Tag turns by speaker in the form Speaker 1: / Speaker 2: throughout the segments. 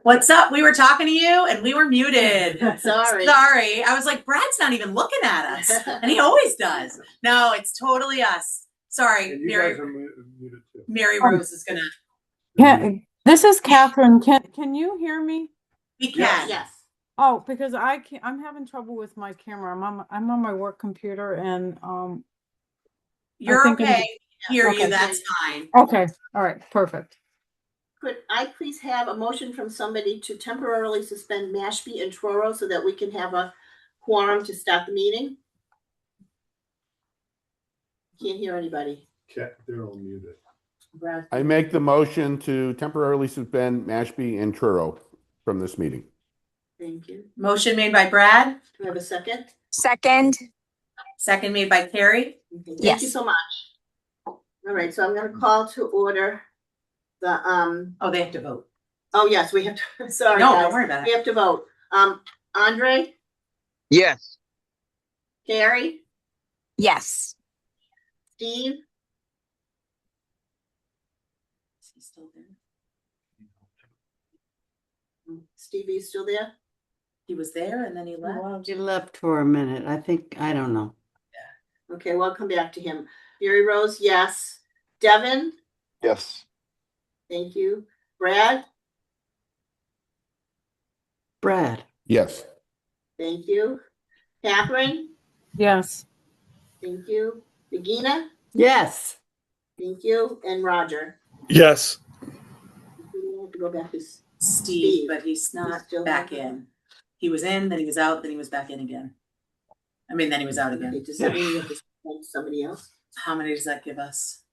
Speaker 1: What's up? We were talking to you and we were muted.
Speaker 2: Sorry.
Speaker 1: I was like, Brad's not even looking at us. And he always does. No, it's totally us. Sorry,
Speaker 3: And you
Speaker 1: Mary.
Speaker 3: guys are muted too.
Speaker 1: Mary Rose is gonna.
Speaker 4: This is Catherine. Can you hear me?
Speaker 1: We can.
Speaker 2: Yes.
Speaker 4: Oh, because I'm having trouble with my camera. I'm on my work computer and
Speaker 1: You're okay. Hear
Speaker 4: okay.
Speaker 1: you. That's fine.
Speaker 4: Okay. All right. Perfect.
Speaker 2: Could I please have a motion from somebody to temporarily suspend Mashpee and Truro so that we can have a quorum to start the meeting? Can't hear anybody.
Speaker 3: They're all muted.
Speaker 2: Brad.
Speaker 5: I make the motion to temporarily suspend Mashpee and Truro from this meeting.
Speaker 2: Thank you.
Speaker 1: Motion made by Brad.
Speaker 2: Do I have a second?
Speaker 6: Second.
Speaker 1: Second made by Carrie.
Speaker 2: Okay,
Speaker 6: Yes.
Speaker 2: thank you so much. All right, so I'm going to call to order the
Speaker 1: Oh, they have to vote.
Speaker 2: Oh yes, we have to. Sorry,
Speaker 1: No,
Speaker 2: guys.
Speaker 1: don't worry about
Speaker 2: We
Speaker 1: it.
Speaker 2: have to vote. Andre,
Speaker 7: Yes.
Speaker 2: Carrie,
Speaker 6: Yes.
Speaker 2: Steve,
Speaker 1: Is he still there?
Speaker 2: Stevie, still there?
Speaker 1: He was there and then he left.
Speaker 8: Well, he left for a minute. I don't know.
Speaker 2: Okay, well, I'll come back to him. Mary Rose, yes. Devin,
Speaker 5: Yes.
Speaker 2: thank you. Brad,
Speaker 8: Brad.
Speaker 5: Yes.
Speaker 2: thank you. Catherine,
Speaker 4: Yes.
Speaker 2: thank you. Regina,
Speaker 8: Yes.
Speaker 2: thank you. And Roger.
Speaker 3: Yes.
Speaker 2: We have to go back to
Speaker 1: Steve, but he's not
Speaker 2: still
Speaker 1: back
Speaker 2: there.
Speaker 1: in. He was in, then he was out, then he was back in again. I mean, then he was out
Speaker 2: Okay,
Speaker 1: again.
Speaker 2: does that mean we have to send somebody else?
Speaker 1: How many does that give us?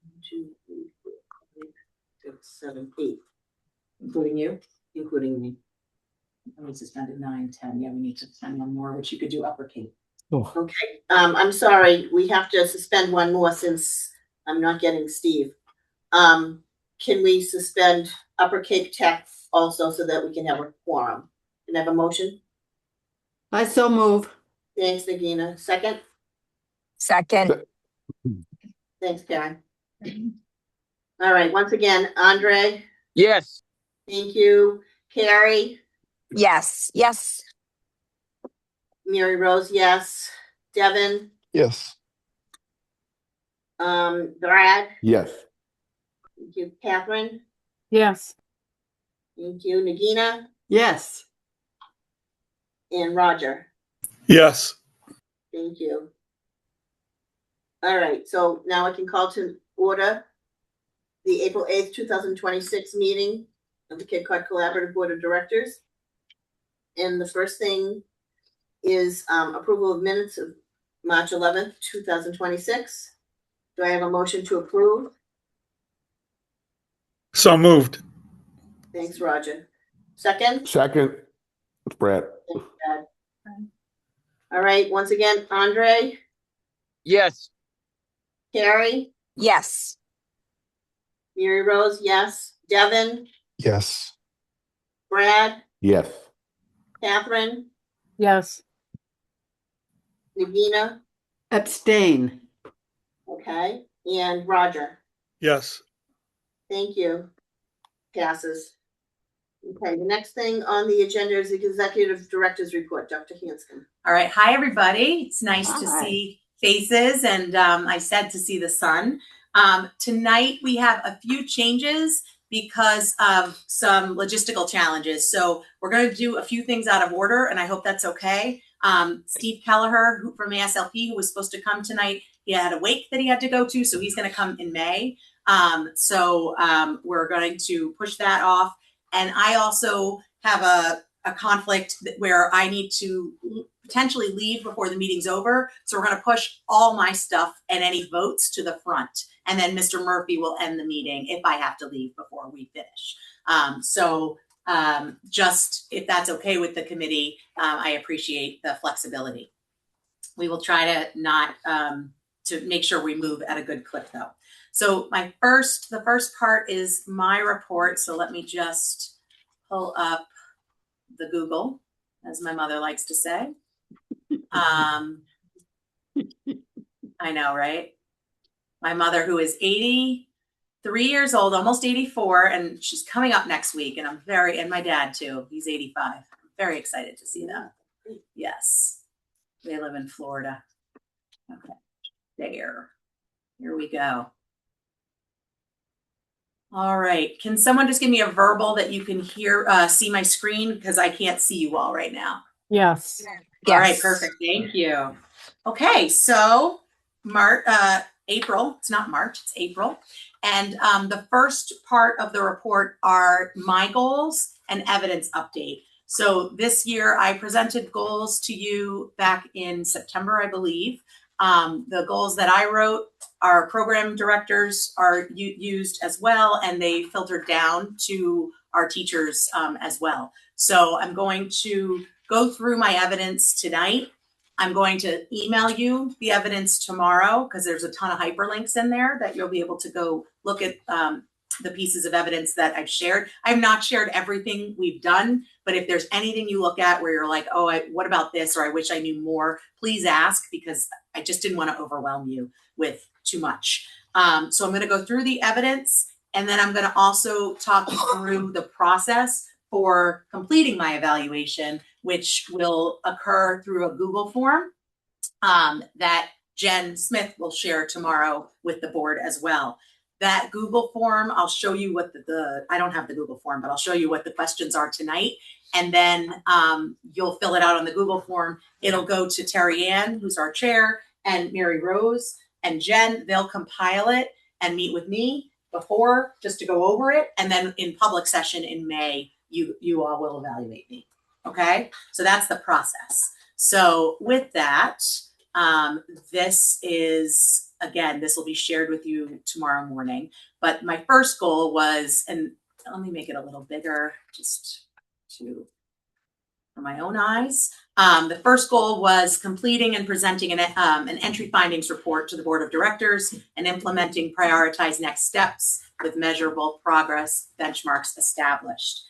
Speaker 2: 1, 2, 3, 4, 5, 6, 7, 8,
Speaker 1: Including you?
Speaker 2: including me.
Speaker 1: We suspended 9, 10. Yeah, we need to suspend one more, which you could do uppercase.
Speaker 2: Okay, I'm sorry, we have to suspend one more since I'm not getting Steve. Can we suspend Upper Cape Tech also so that we can have a quorum? Can I have a motion?
Speaker 8: I so move.
Speaker 2: Thanks, Nagina. Second?
Speaker 6: Second.
Speaker 2: Thanks, Karen. All right, once again, Andre,
Speaker 7: Yes.
Speaker 2: thank you. Carrie,
Speaker 6: Yes. Yes.
Speaker 2: Mary Rose, yes. Devin,
Speaker 5: Yes.
Speaker 2: Brad,
Speaker 5: Yes.
Speaker 2: thank you. Catherine,
Speaker 4: Yes.
Speaker 2: thank you. Nagina
Speaker 8: Yes.
Speaker 2: and Roger.
Speaker 3: Yes.
Speaker 2: Thank you. All right, so now I can call to order the April 8th, 2026 meeting of the Cape Cod Collaborative Board of Directors. And the first thing is approval of minutes of March 11th, 2026. Do I have a motion to approve?
Speaker 3: So moved.
Speaker 2: Thanks, Roger. Second?
Speaker 5: Second. It's Brad.
Speaker 2: Thanks, Brad. All right, once again, Andre,
Speaker 7: Yes.
Speaker 2: Carrie,
Speaker 6: Yes.
Speaker 2: Mary Rose, yes. Devin,
Speaker 5: Yes.
Speaker 2: Brad,
Speaker 5: Yes.
Speaker 2: Catherine,
Speaker 4: Yes.
Speaker 2: Nagina,
Speaker 8: Abstain.
Speaker 2: okay, and Roger.
Speaker 3: Yes.
Speaker 2: Thank you. Passes. Okay, the next thing on the agenda is the Executive Director's Report. Dr. Hanscom.
Speaker 1: All right. Hi, everybody. It's nice to
Speaker 8: Hi.
Speaker 1: see faces, and I said to see the sun. Tonight, we have a few changes because of some logistical challenges. So we're going to do a few things out of order, and I hope that's okay. Steve Kelleher from ASLP, who was supposed to come tonight, he had a wake that he had to go to, so he's going to come in May. We're going to push that off. And I also have a conflict where I need to potentially leave before the meeting's over. So we're going to push all my stuff and any votes to the front. And then Mr. Murphy will end the meeting if I have to leave before we finish. Just if that's okay with the committee, I appreciate the flexibility. We will try to not to make sure we move at a good clip though. So the first part is my report. So let me just pull up the Google, as my mother likes to say. I know, right? My mother, who is 83 3 years old, almost 84, and she's coming up next week. And and my dad too, he's 85. I'm very excited to see them. Yes. They live in Florida. Okay. There. Here we go. All right. Can someone just give me a verbal that you can see my screen? Because I can't see you all right now.
Speaker 4: Yes.
Speaker 1: All right,
Speaker 6: Yes.
Speaker 1: perfect. Thank you. Okay, so April, it's not March, it's April. And the first part of the report are my goals and evidence update. So this year I presented goals to you back in September, I believe. The goals that I wrote, our program directors are used as well, and they filtered down to our teachers as well. So I'm going to go through my evidence tonight. I'm going to email you the evidence tomorrow because there's a ton of hyperlinks in there that you'll be able to go look at the pieces of evidence that I've shared. I've not shared everything we've done, but if there's anything you look at where you're like, oh, what about this? Or I wish I knew more, please ask, because I just didn't want to overwhelm you with too much. So I'm going to go through the evidence, and then I'm going to also talk through the process for completing my evaluation, which will occur through a Google form that Jen Smith will share tomorrow with the board as well. That Google form, I'll show you what I don't have the Google form, but I'll show you what the questions are tonight. And then you'll fill it out on the Google form. It'll go to Terry Ann, who's our chair, and Mary Rose and Jen. They'll compile it and meet with me before just to go over it. And then in public session in May, you all will evaluate me. Okay, so that's the process. So with that, this will be shared with you tomorrow morning. But my first goal was, and let me make it a little bigger just for my own eyes. The first goal was completing and presenting an entry findings report to the board of directors and implementing prioritized next steps with measurable progress benchmarks established.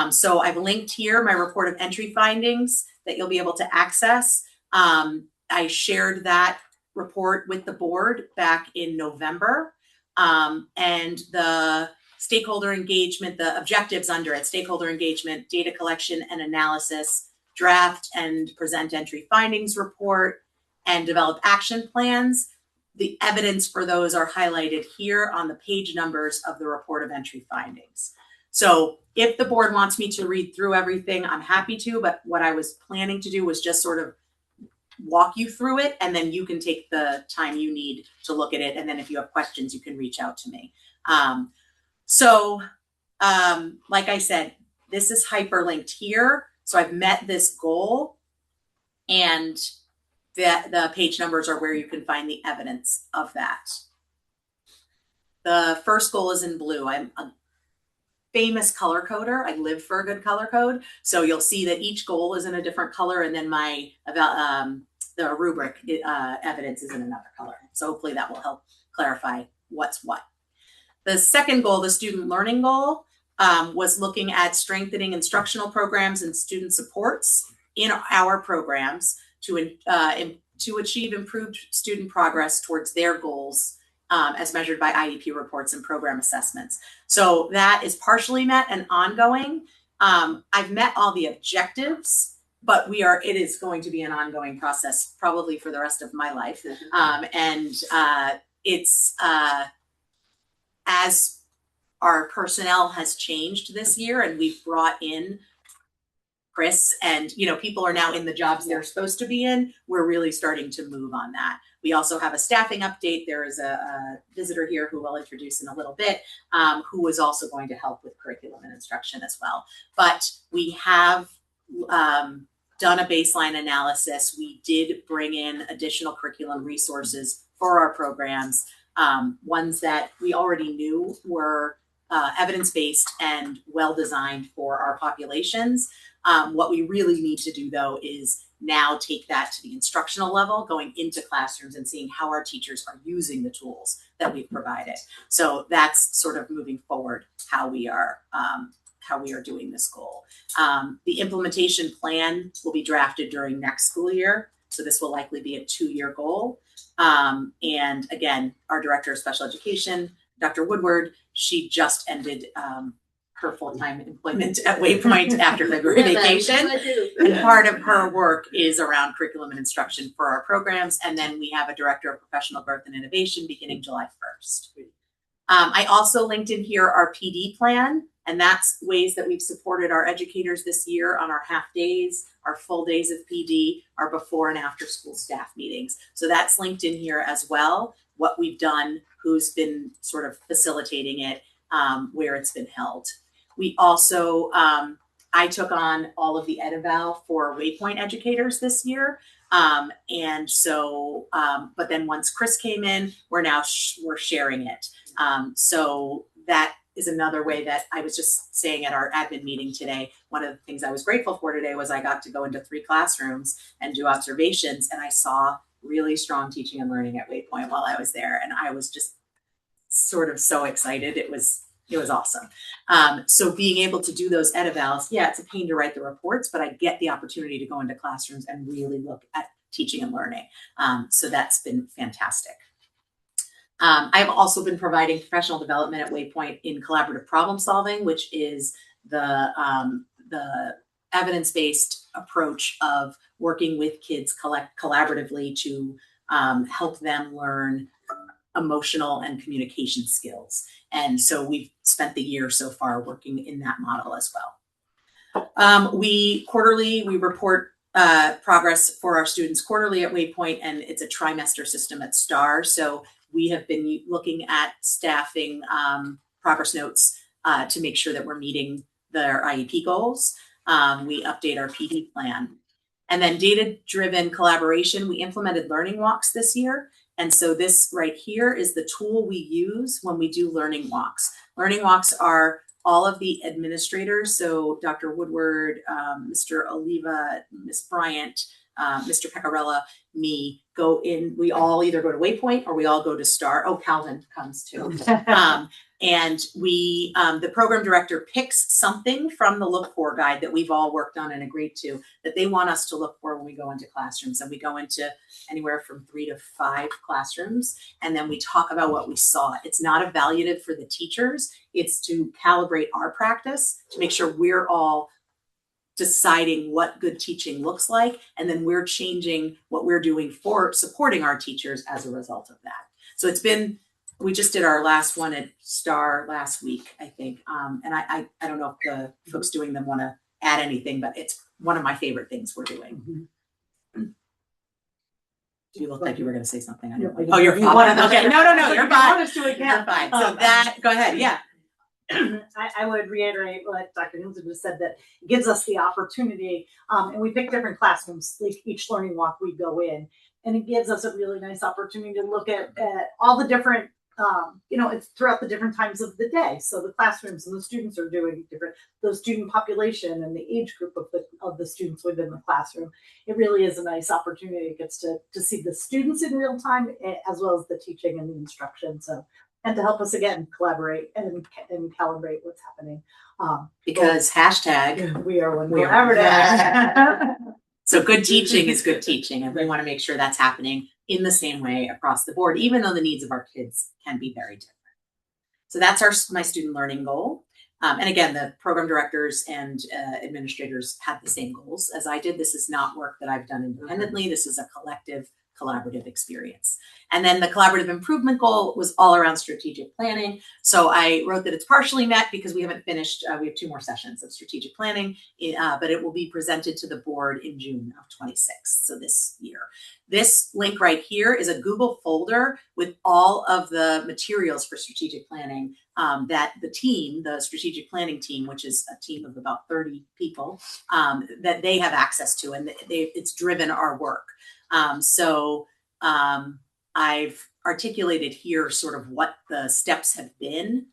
Speaker 1: So I've linked here my report of entry findings that you'll be able to access. I shared that report with the board back in November, and the stakeholder engagement, the objectives under it, stakeholder engagement, data collection and analysis, draft and present entry findings report, and develop action plans. The evidence for those are highlighted here on the page numbers of the report of entry findings. So if the board wants me to read through everything, I'm happy to, but what I was planning to do was just sort of walk you through it, and then you can take the time you need to look at it. And then if you have questions, you can reach out to me. Like I said, this is hyperlinked here. So I've met this goal, and the page numbers are where you can find the evidence of that. The first goal is in blue. I'm a famous color coder. I live for a good color code. So you'll see that each goal is in a different color, and then the rubric evidence is in another color. So hopefully that will help clarify what's what. The second goal, the student learning goal, was looking at strengthening instructional programs and student supports in our programs to achieve improved student progress towards their goals as measured by IEP reports and program assessments. So that is partially met and ongoing. I've met all the objectives, but it is going to be an ongoing process probably for the rest of my life. It's as our personnel has changed this year and we've brought in Chris and, people are now in the jobs they're supposed to be in, we're really starting to move on that. We also have a staffing update. There is a visitor here who we'll introduce in a little bit, who is also going to help with curriculum and instruction as well. But we have done a baseline analysis. We did bring in additional curriculum resources for our programs, ones that we already knew were evidence-based and well-designed for our populations. What we really need to do, though, is now take that to the instructional level, going into classrooms and seeing how our teachers are using the tools that we've provided. So that's sort of moving forward how we are doing this goal. The implementation plan will be drafted during next school year. So this will likely be a 2-year goal. And again, our director of special education, Dr. Woodward, she just ended her full-time employment at Waypoint after February vacation. And part of her work is around curriculum and instruction for our programs. And then we have a director of professional growth and innovation beginning July 1st. I also linked in here our PD plan, and that's ways that we've supported our educators this year on our half days, our full days of PD, our before and after school staff meetings. So that's linked in here as well, what we've done, who's been sort of facilitating it, where it's been held. We also, I took on all of the ed-eval for Waypoint educators this year. And so, but then once Chris came in, we're now we're sharing it. So that is another way that I was just saying at our admin meeting today. One of the things I was grateful for today was I got to go into 3 classrooms and do observations, and I saw really strong teaching and learning at Waypoint while I was there. And I was just sort of so excited. It was awesome. So being able to do those ed-evals, yeah, it's a pain to write the reports, but I get the opportunity to go into classrooms and really look at teaching and learning. So that's been fantastic. I've also been providing professional development at Waypoint in collaborative problem solving, which is the evidence-based approach of working with kids collaboratively to help them learn emotional and communication skills. And so we've spent the year so far working in that model as well. We report progress for our students quarterly at Waypoint, and it's a trimester system at STAR. So we have been looking at staffing progress notes to make sure that we're meeting their IEP goals. We update our PD plan. And then data-driven collaboration, we implemented learning walks this year. And so this right here is the tool we use when we do learning walks. Learning walks are all of the administrators, so Dr. Woodward, Mr. Oliva, Ms. Bryant, Mr. Pecorella, me, go in. We all either go to Waypoint or we all go to STAR. Oh, Calvin comes too. And we, the program director picks something from the look for guide that we've all worked on and agreed to that they want us to look for when we go into classrooms. And we go into anywhere from 3 to 5 classrooms. And then we talk about what we saw. It's not evaluative for the teachers. It's to calibrate our practice to make sure we're all deciding what good teaching looks like. And then we're changing what we're doing for supporting our teachers as a result of that. So it's been, we just did our last one at STAR last week, I think. And I don't know if the folks doing them want to add anything, but it's one of my favorite things we're doing. You look like you were going to say something. Oh, you're fine. Okay, no, you're fine. You're fine. So that, go ahead. Yeah.
Speaker 9: I would reiterate what Dr. Hinson just said, that it gives us the opportunity, and we pick different classrooms, like each learning walk we go in, and it gives us a really nice opportunity to look at all the different, it's throughout the different times of the day. So the classrooms and the students are doing different, the student population and the age group of the students within the classroom. It really is a nice opportunity. It gets to see the students in real time, as well as the teaching and the instruction. So, and to help us again collaborate and calibrate what's happening.
Speaker 1: Because hashtag
Speaker 9: we are one
Speaker 1: we are.
Speaker 9: collaborative.
Speaker 1: So good teaching is good teaching, and we want to make sure that's happening in the same way across the board, even though the needs of our kids can be very different. So that's my student learning goal. And again, the program directors and administrators have the same goals as I did. This is not work that I've done independently. This is a collective, collaborative experience. And then the collaborative improvement goal was all around strategic planning. So I wrote that it's partially met because we haven't finished. We have 2 more sessions of strategic planning, but it will be presented to the board in June of 26, so this year. This link right here is a Google folder with all of the materials for strategic planning that the team, the strategic planning team, which is a team of about 30 people, that they have access to, and it's driven our work. I've articulated here sort of what the steps have been.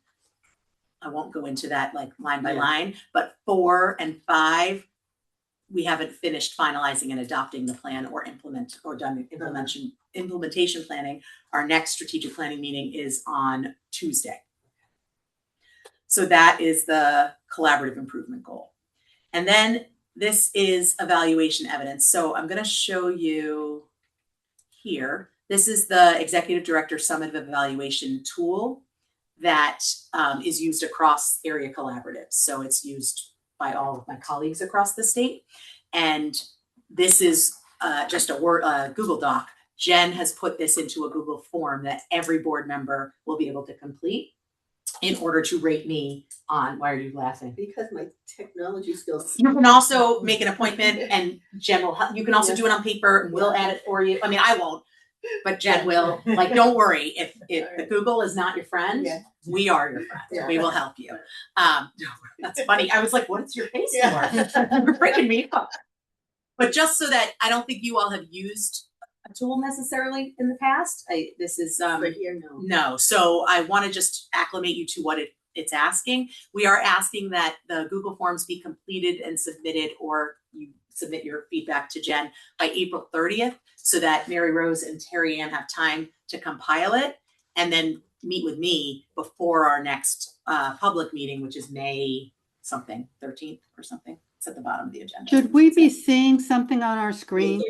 Speaker 1: I won't go into that like line by line, but 4 and 5, we haven't finished finalizing and adopting the plan or done implementation planning. Our next strategic planning meeting is on Tuesday. So that is the collaborative improvement goal. And then this is evaluation evidence. So I'm going to show you here. This is the Executive Director Summative Evaluation tool. that is used across area collaboratives. So it's used by all of my colleagues across the state. And this is just a Google Doc. Jen has put this into a Google form that every board member will be able to complete in order to rate me on. Why are you laughing?
Speaker 2: Because my technology skills.
Speaker 1: You can also make an appointment and Jen will help. You can also do it on paper and we'll add it for you. I mean, I won't, but Jen will. Like, don't worry. If the Google is not your friend,
Speaker 2: Yeah.
Speaker 1: we are your friend.
Speaker 2: Yeah.
Speaker 1: We will help you. That's funny. I was like, what's your face
Speaker 2: Yeah.
Speaker 1: for? You're freaking me up. But just so that I don't think you all have used a tool necessarily in the past. This is
Speaker 2: But here, no.
Speaker 1: no. So I want to just acclimate you to what it's asking. We are asking that the Google Forms be completed and submitted, or you submit your feedback to Jen by April 30th, so that Mary Rose and Terry Ann have time to compile it and then meet with me before our next public meeting, which is May something, 13th or something. It's at the bottom of the agenda.
Speaker 8: Should we be seeing something on our screen?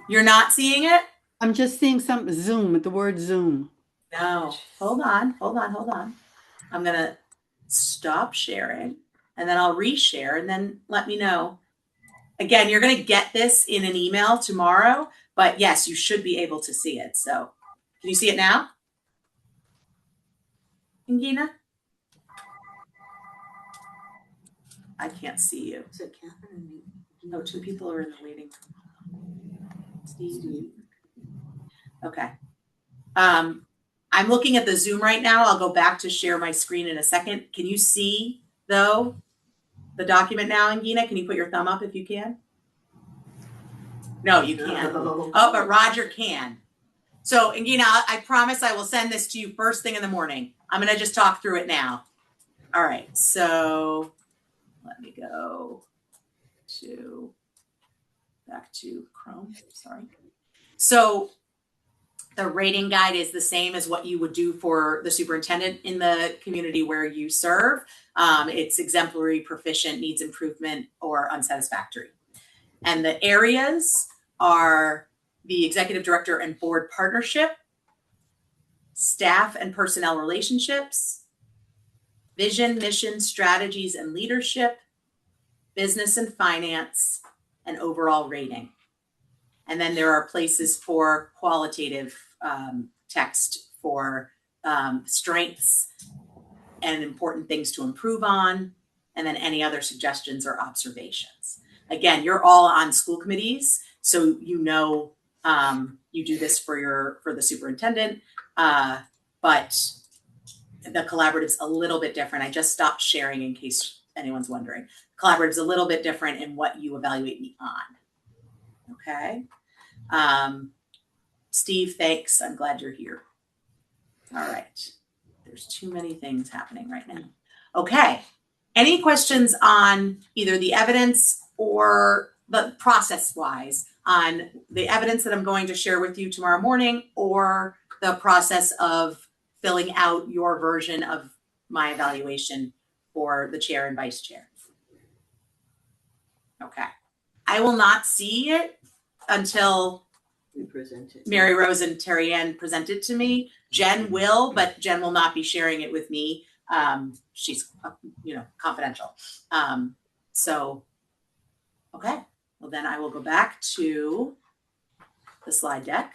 Speaker 1: You're not seeing it?
Speaker 8: I'm just seeing some Zoom, the word Zoom.
Speaker 1: No. Hold on. I'm going to stop sharing and then I'll reshare and then let me know. Again, you're going to get this in an email tomorrow, but yes, you should be able to see it. So can you see it now? Ingina? I can't see you.
Speaker 2: Is it Catherine and me?
Speaker 1: No, two people are in the waiting room. Steve. Okay. I'm looking at the Zoom right now. I'll go back to share my screen in a second. Can you see, though, the document now, Ingina? Can you put your thumb up if you can? No, you can't.
Speaker 2: No.
Speaker 1: Oh, but Roger can. So, Ingina, I promise I will send this to you first thing in the morning. I'm going to just talk through it now. All right. So let me go back to Chrome. Sorry. So the rating guide is the same as what you would do for the superintendent in the community where you serve. It's exemplary, proficient, needs improvement, or unsatisfactory. And the areas are the executive director and board partnership, staff and personnel relationships, vision, mission, strategies, and leadership, business and finance, and overall rating. And then there are places for qualitative text for strengths and important things to improve on, and then any other suggestions or observations. Again, you're all on school committees, so you know you do this for the superintendent, but the collaborative's a little bit different. I just stopped sharing in case anyone's wondering. Collaborative's a little bit different in what you evaluate me on. Okay. Steve, thanks. I'm glad you're here. All right. There's too many things happening right now. Okay. Any questions on either the evidence or the process-wise on the evidence that I'm going to share with you tomorrow morning, or the process of filling out your version of my evaluation for the chair and vice chair? Okay. I will not see it until
Speaker 2: We present it.
Speaker 1: Mary Rose and Terry Ann present it to me. Jen will, but Jen will not be sharing it with me. She's, confidential. So, okay. Well, then I will go back to the slide deck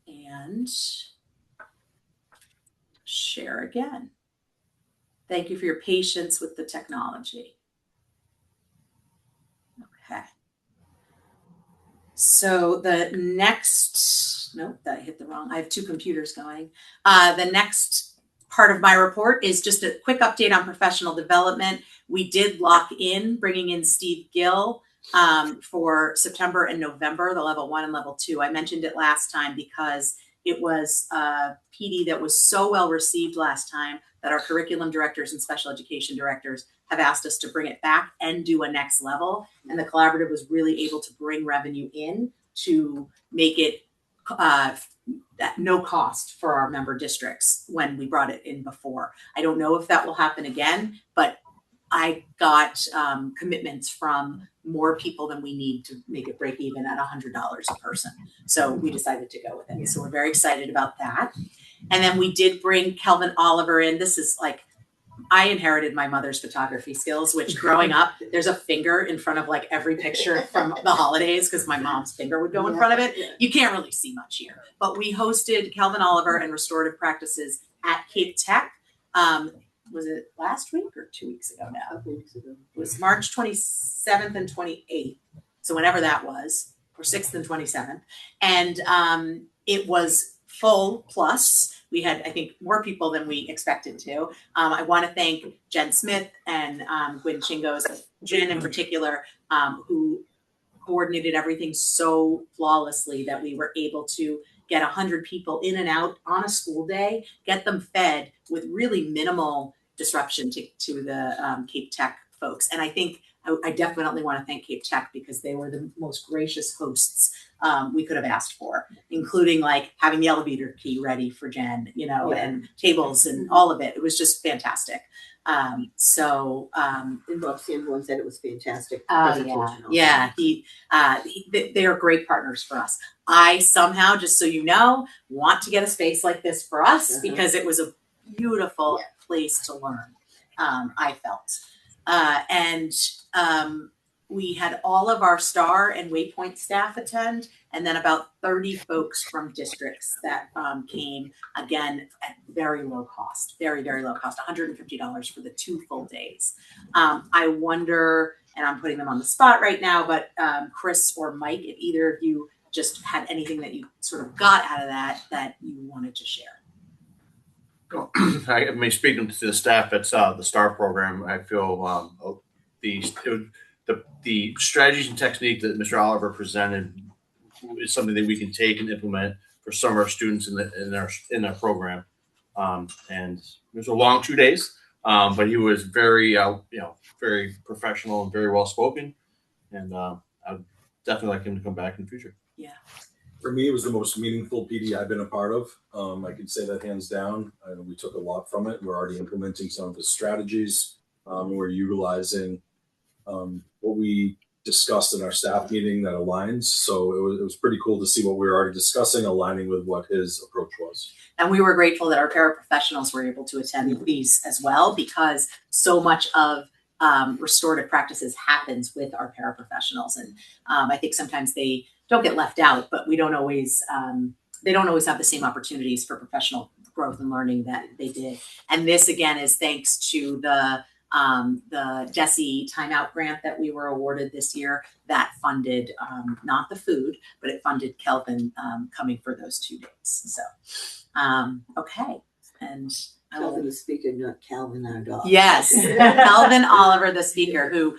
Speaker 1: and share again. Thank you for your patience with the technology. Okay. So the next, nope, that hit the wrong. I have two computers going. The next part of my report is just a quick update on professional development. We did lock in bringing in Steve Gill for September and November, the level 1 and level 2. I mentioned it last time because it was a PD that was so well received last time that our curriculum directors and special education directors have asked us to bring it back and do a next level. And the collaborative was really able to bring revenue in to make it at no cost for our member districts when we brought it in before. I don't know if that will happen again, but I got commitments from more people than we need to make it break even at $100 a person. So we decided to go with it. So we're very excited about that. And then we did bring Kelvin Oliver in. This is like, I inherited my mother's photography skills, which growing up, there's a finger in front of like every picture from the holidays because my mom's finger would go in front of it. You can't really see much here. But we hosted Kelvin Oliver and restorative practices at Cape Tech. Was it last week or 2 weeks ago now?
Speaker 2: A couple weeks ago.
Speaker 1: It was March 27th and 28th. So whenever that was, or 6th and 27th. And it was full plus. We had, I think, more people than we expected to. I want to thank Jen Smith and Gwen Chingos, Jen in particular, who coordinated everything so flawlessly that we were able to get 100 people in and out on a school day, get them fed with really minimal disruption to the Cape Tech folks. And I think I definitely want to thank Cape Tech because they were the most gracious hosts we could have asked for, including like having the elevator key ready for Jen, you know, and tables and all of it. It was just fantastic.
Speaker 2: And Bob Sanborn said it was fantastic.
Speaker 1: Yeah. They are great partners for us. I somehow, just so you know, want to get a space like this for us because it was a beautiful place to learn. I felt. We had all of our STAR and Waypoint staff attend, and then about 30 folks from districts that came, again, at very low cost, very, very low cost, $150 for the 2 full days. I wonder, and I'm putting them on the spot right now, but Chris or Mike, if either of you just had anything that you sort of got out of that you wanted to share.
Speaker 10: I mean, speaking to the staff at the STAR program, I feel the strategies and technique that Mr. Oliver presented is something that we can take and implement for some of our students in our program. And it was a long 2 days, but he was very very professional and very well spoken. And I'd definitely like him to come back in the future.
Speaker 1: Yeah.
Speaker 11: For me, it was the most meaningful PD I've been a part of. I can say that hands down. We took a lot from it. We're already implementing some of the strategies. We're utilizing what we discussed in our staff meeting that aligns. So it was pretty cool to see what we were already discussing aligning with what his approach was.
Speaker 1: And we were grateful that our paraprofessionals were able to attend these as well, because so much of restorative practices happens with our paraprofessionals. And I think sometimes they don't get left out, but they don't always have the same opportunities for professional growth and learning that they did. And this again is thanks to the DESE timeout grant that we were awarded this year that funded not the food, but it funded Kelvin coming for those 2 days. So, okay. And
Speaker 2: Kelvin the speaker, not Calvin our dog.
Speaker 1: Yes, Kelvin Oliver, the speaker, who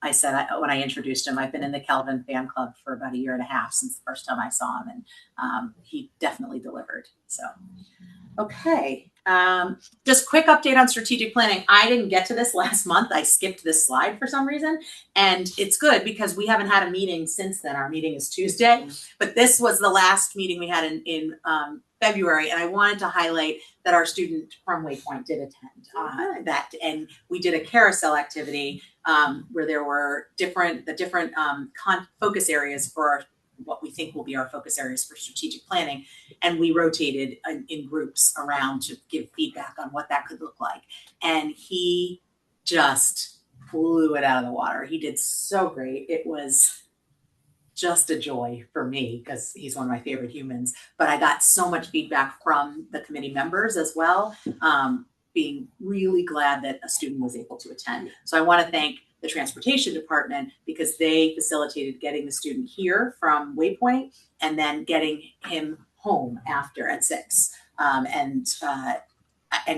Speaker 1: I said when I introduced him, I've been in the Kelvin fan club for about 1.5 years since the first time I saw him, and he definitely delivered. So, okay. Just quick update on strategic planning. I didn't get to this last month. I skipped this slide for some reason, and it's good because we haven't had a meeting since then. Our meeting is Tuesday, but this was the last meeting we had in February, and I wanted to highlight that our student from Waypoint did attend that, and we did a carousel activity where there were different focus areas for what we think will be our focus areas for strategic planning. And we rotated in groups around to give feedback on what that could look like. And he just blew it out of the water. He did so great. It was just a joy for me because he's one of my favorite humans. But I got so much feedback from the committee members as well, being really glad that a student was able to attend. So I want to thank the transportation department because they facilitated getting the student here from Waypoint and then getting him home after at 6. And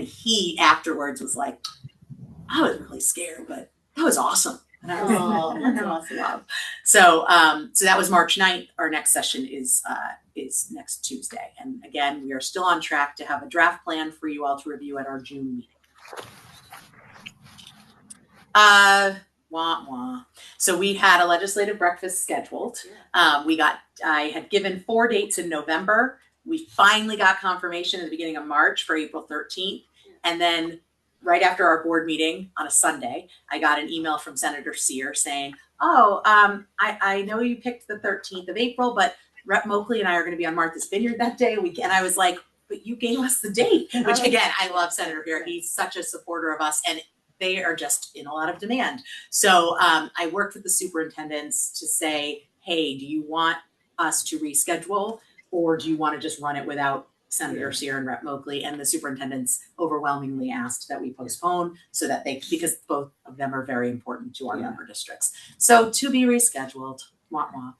Speaker 1: he afterwards was like, I was really scared, but that was awesome. And I was like, that's awesome. So that was March 9th. Our next session is next Tuesday. And again, we are still on track to have a draft plan for you all to review at our June meeting. So we had a legislative breakfast scheduled. I had given 4 dates in November. We finally got confirmation at the beginning of March for April 13th. And then right after our board meeting on a Sunday, I got an email from Senator Sear saying, I know you picked the 13th of April, but Rep Moakley and I are going to be on Martha's Vineyard that day. And I was like, but you gave us the date, which again, I love Senator Beer. He's such a supporter of us, and they are just in a lot of demand. So I worked with the superintendents to say, hey, do you want us to reschedule, or do you want to just run it without Senator Sear and Rep Moakley? And the superintendents overwhelmingly asked that we postpone so that because both of them are very important to our member districts. So to be rescheduled. Wah, wah.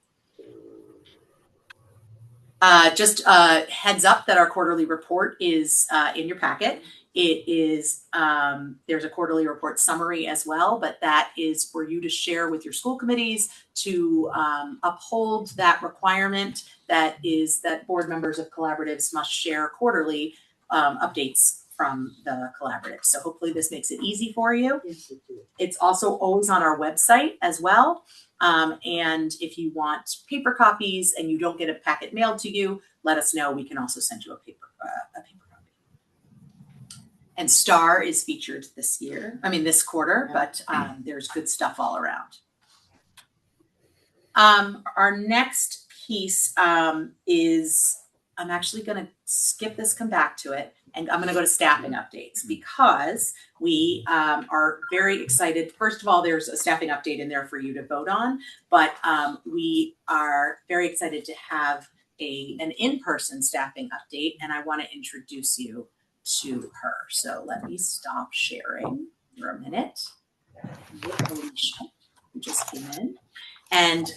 Speaker 1: Just heads up that our quarterly report is in your packet. It is, there's a quarterly report summary as well, but that is for you to share with your school committees to uphold that requirement that is that board members of collaboratives must share quarterly updates from the collaborative. So hopefully this makes it easy for you. It's also always on our website as well. And if you want paper copies and you don't get a packet mailed to you, let us know. We can also send you a paper copy. And STAR is featured this quarter, but there's good stuff all around. Our next piece is, I'm actually going to skip this, come back to it, and I'm going to go to staffing updates because we are very excited. First of all, there's a staffing update in there for you to vote on, but we are very excited to have an in-person staffing update, and I want to introduce you to her. So let me stop sharing for a minute. Alicia, who just came in. And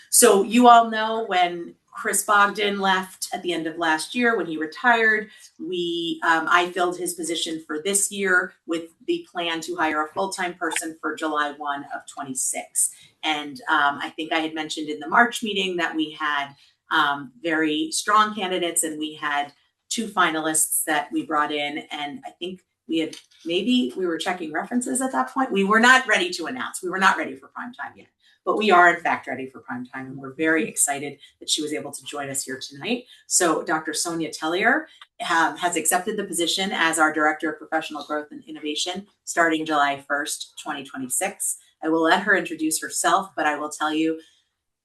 Speaker 1: so you all know when Chris Bogdan left at the end of last year, when he retired, I filled his position for this year with the plan to hire a full-time person for July 1 of 26. And I think I had mentioned in the March meeting that we had very strong candidates, and we had 2 finalists that we brought in. And I think we were checking references at that point. We were not ready to announce. We were not ready for prime time yet. But we are, in fact, ready for prime time, and we're very excited that she was able to join us here tonight. So Dr. Sonia Tellier has accepted the position as our Director of Professional Growth and Innovation starting July 1st, 2026. I will let her introduce herself, but I will tell you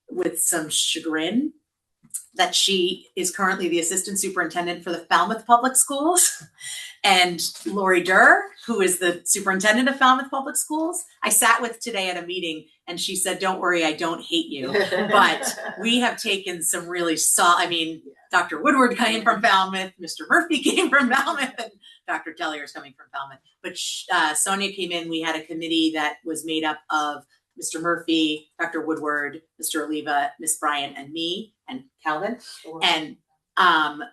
Speaker 1: with some chagrin that she is currently the Assistant Superintendent for the Falmouth Public Schools. And Lori Durr, who is the Superintendent of Falmouth Public Schools, I sat with today at a meeting, and she said, don't worry, I don't hate you. But we have taken some really Dr. Woodward came from Falmouth, Mr. Murphy came from Falmouth, and Dr. Tellier is coming from Falmouth. But Sonia came in, we had a committee that was made up of Mr. Murphy, Dr. Woodward, Mr. Oliva, Miss Bryant, and me, and Calvin. And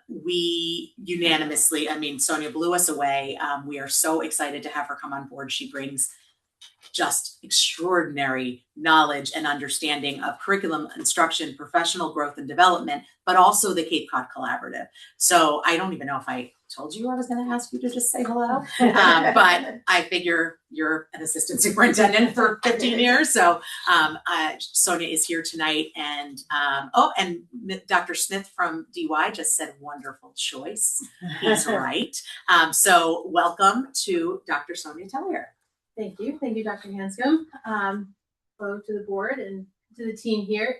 Speaker 1: we unanimously, Sonia blew us away. We are so excited to have her come on board. She brings just extraordinary knowledge and understanding of curriculum instruction, professional growth and development, but also the Cape Cod Collaborative. So I don't even know if I told you I was going to ask you to just say hello, but I figure you're an assistant superintendent for 15 years. So Sonia is here tonight, and and Dr. Smith from DY just said wonderful choice. He's right. So welcome to Dr. Sonia Tellier.
Speaker 12: Thank you, Dr. Hanscom. Hello to the board and to the team here.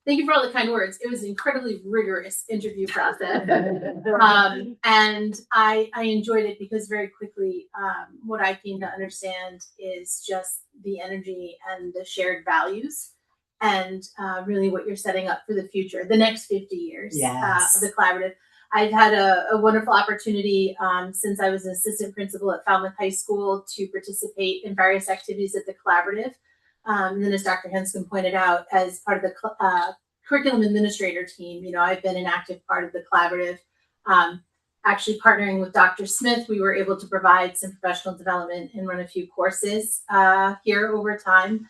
Speaker 12: Thank you for all the kind words. It was an incredibly rigorous interview process. And I enjoyed it because very quickly, what I came to understand is just the energy and the shared values and really what you're setting up for the future, the next 50 years of the collaborative. I've had a wonderful opportunity since I was an assistant principal at Falmouth High School to participate in various activities at the collaborative. And then as Dr. Hanscom pointed out, as part of the curriculum administrator team, I've been an active part of the collaborative. Actually partnering with Dr. Smith, we were able to provide some professional development and run a few courses here over time.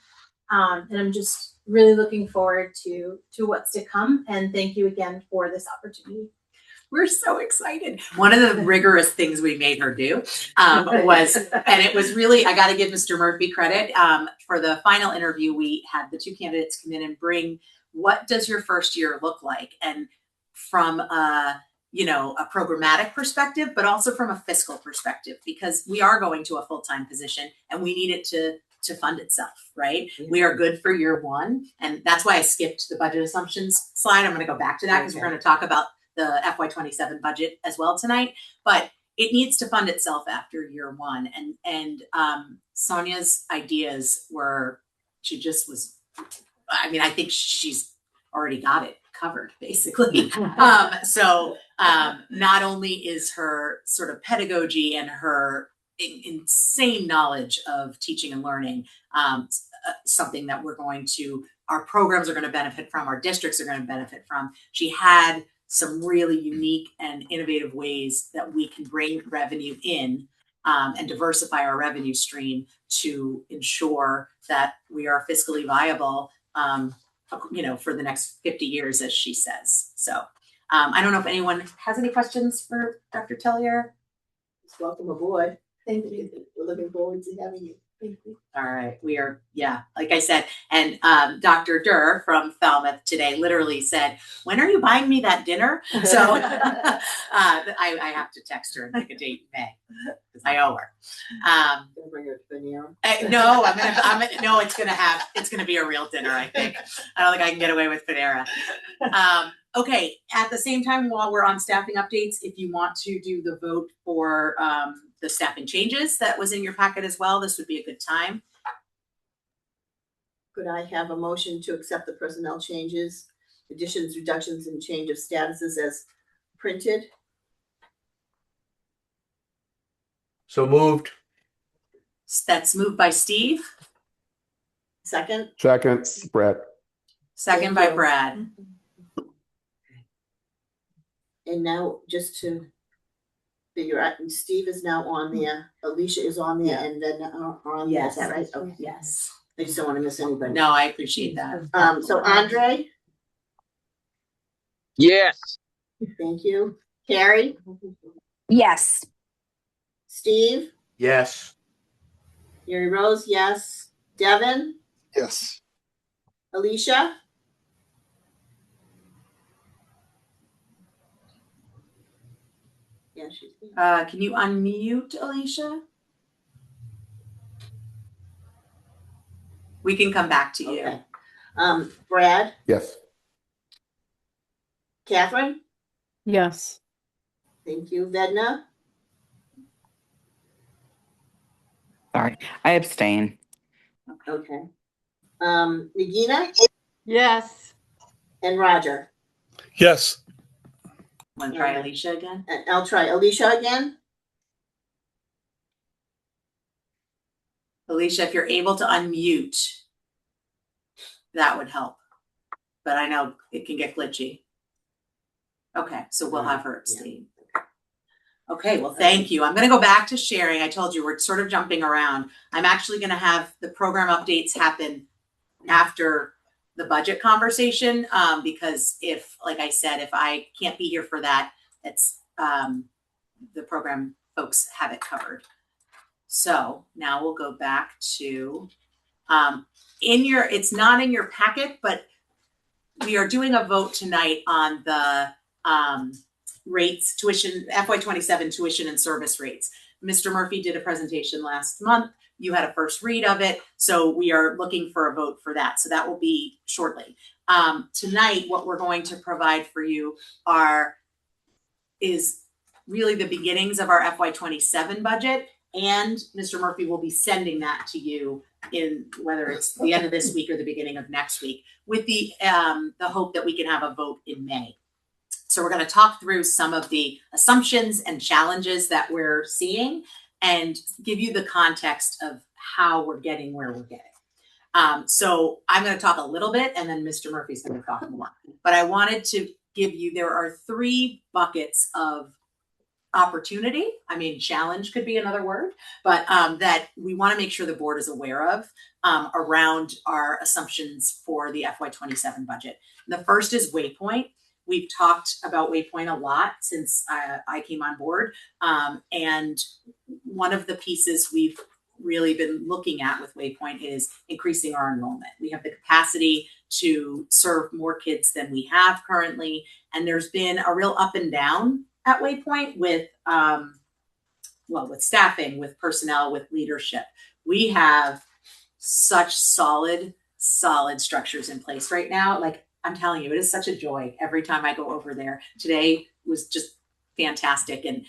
Speaker 12: And I'm just really looking forward to what's to come. And thank you again for this opportunity.
Speaker 1: We're so excited. One of the rigorous things we made her do was, and it was really, I got to give Mr. Murphy credit. For the final interview, we had the 2 candidates come in and bring, what does your first year look like? And from a programmatic perspective, but also from a fiscal perspective, because we are going to a full-time position and we need it to to fund itself, right? We are good for year one. And that's why I skipped the budget assumptions slide. I'm going to go back to that because we're going to talk about the FY27 budget as well tonight. But it needs to fund itself after year one. And Sonia's ideas were, she just was, I mean, I think she's already got it covered basically. So not only is her sort of pedagogy and her insane knowledge of teaching and learning something that our programs are going to benefit from, our districts are going to benefit from. She had some really unique and innovative ways that we can bring revenue in and diversify our revenue stream to ensure that we are fiscally viable, for the next 50 years, as she says. So I don't know if anyone has any questions for Dr. Tellier.
Speaker 2: Welcome aboard.
Speaker 12: Thank you.
Speaker 2: We're looking forward to having you.
Speaker 12: Thank you.
Speaker 1: All right, we are, like I said, and Dr. Durr from Falmouth today literally said, "When are you buying me that dinner?" So I have to text her and make a date in May because I owe her.
Speaker 2: Gonna bring her to Panera.
Speaker 1: No, no, it's gonna be a real dinner. I think. I don't think I can get away with Panera. Okay. At the same time, while we're on staffing updates, if you want to do the vote for the staffing changes that was in your packet as well, this would be a good time.
Speaker 2: Could I have a motion to accept the personnel changes, additions, reductions, and change of statuses as printed?
Speaker 7: So moved.
Speaker 1: That's moved by Steve,
Speaker 2: Second?
Speaker 5: Second, Brett.
Speaker 1: second
Speaker 2: Thank
Speaker 1: by
Speaker 2: you.
Speaker 1: Brad.
Speaker 2: And now, just to figure out, Steve is now on there, Alicia is on there, and then are on there, is that right? Okay.
Speaker 1: Yes.
Speaker 2: I just don't want to miss anybody.
Speaker 1: No, I appreciate that.
Speaker 2: So Andre,
Speaker 7: Yes.
Speaker 2: thank you. Carrie,
Speaker 6: Yes.
Speaker 2: Steve,
Speaker 7: Yes.
Speaker 2: Mary Rose, yes. Devin,
Speaker 3: Yes.
Speaker 2: Alicia? Yeah, she's there.
Speaker 1: Can you unmute Alicia? We can come back to you.
Speaker 2: Okay. Brad,
Speaker 5: Yes.
Speaker 2: Catherine,
Speaker 4: Yes.
Speaker 2: thank you. Vedna,
Speaker 13: Sorry, I abstain.
Speaker 2: okay. Nagina
Speaker 8: Yes.
Speaker 2: and Roger.
Speaker 3: Yes.
Speaker 1: Want to try Alicia again?
Speaker 2: And I'll try Alicia again.
Speaker 1: Alicia, if you're able to unmute, that would help. But I know it can get glitchy. Okay, so we'll have her abstain. Okay, well, thank you. I'm going to go back to sharing. I told you we're sort of jumping around. I'm actually going to have the program updates happen after the budget conversation because like I said, if I can't be here for that, it's the program folks have it covered. So now we'll go back to it's not in your packet, but we are doing a vote tonight on the rates, tuition, FY27 tuition and service rates. Mr. Murphy did a presentation last month. You had a first read of it. So we are looking for a vote for that. So that will be shortly. Tonight, what we're going to provide for you is really the beginnings of our FY27 budget. And Mr. Murphy will be sending that to you in whether it's the end of this week or the beginning of next week with the hope that we can have a vote in May. So we're going to talk through some of the assumptions and challenges that we're seeing and give you the context of how we're getting where we're getting. So I'm going to talk a little bit and then Mr. Murphy's going to talk more. But I wanted to give you, there are 3 buckets of opportunity. I mean, challenge could be another word, but that we want to make sure the board is aware of around our assumptions for the FY27 budget. And the first is Waypoint. We've talked about Waypoint a lot since I came on board. And one of the pieces we've really been looking at with Waypoint is increasing our enrollment. We have the capacity to serve more kids than we have currently. And there's been a real up and down at Waypoint with, with staffing, with personnel, with leadership. We have such solid structures in place right now. Like, I'm telling you, it is such a joy every time I go over there. Today was just fantastic. And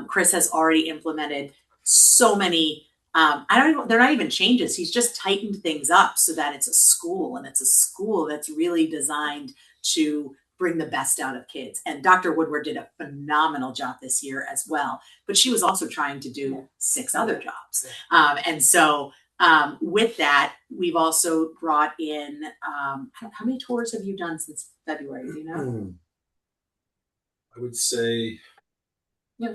Speaker 1: Chris has already implemented so many, they're not even changes. He's just tightened things up so that it's a school, and it's a school that's really designed to bring the best out of kids. And Dr. Woodward did a phenomenal job this year as well, but she was also trying to do 6 other jobs. And so with that, we've also brought in, how many tours have you done since February? Do you know?
Speaker 11: I would say
Speaker 1: Yeah.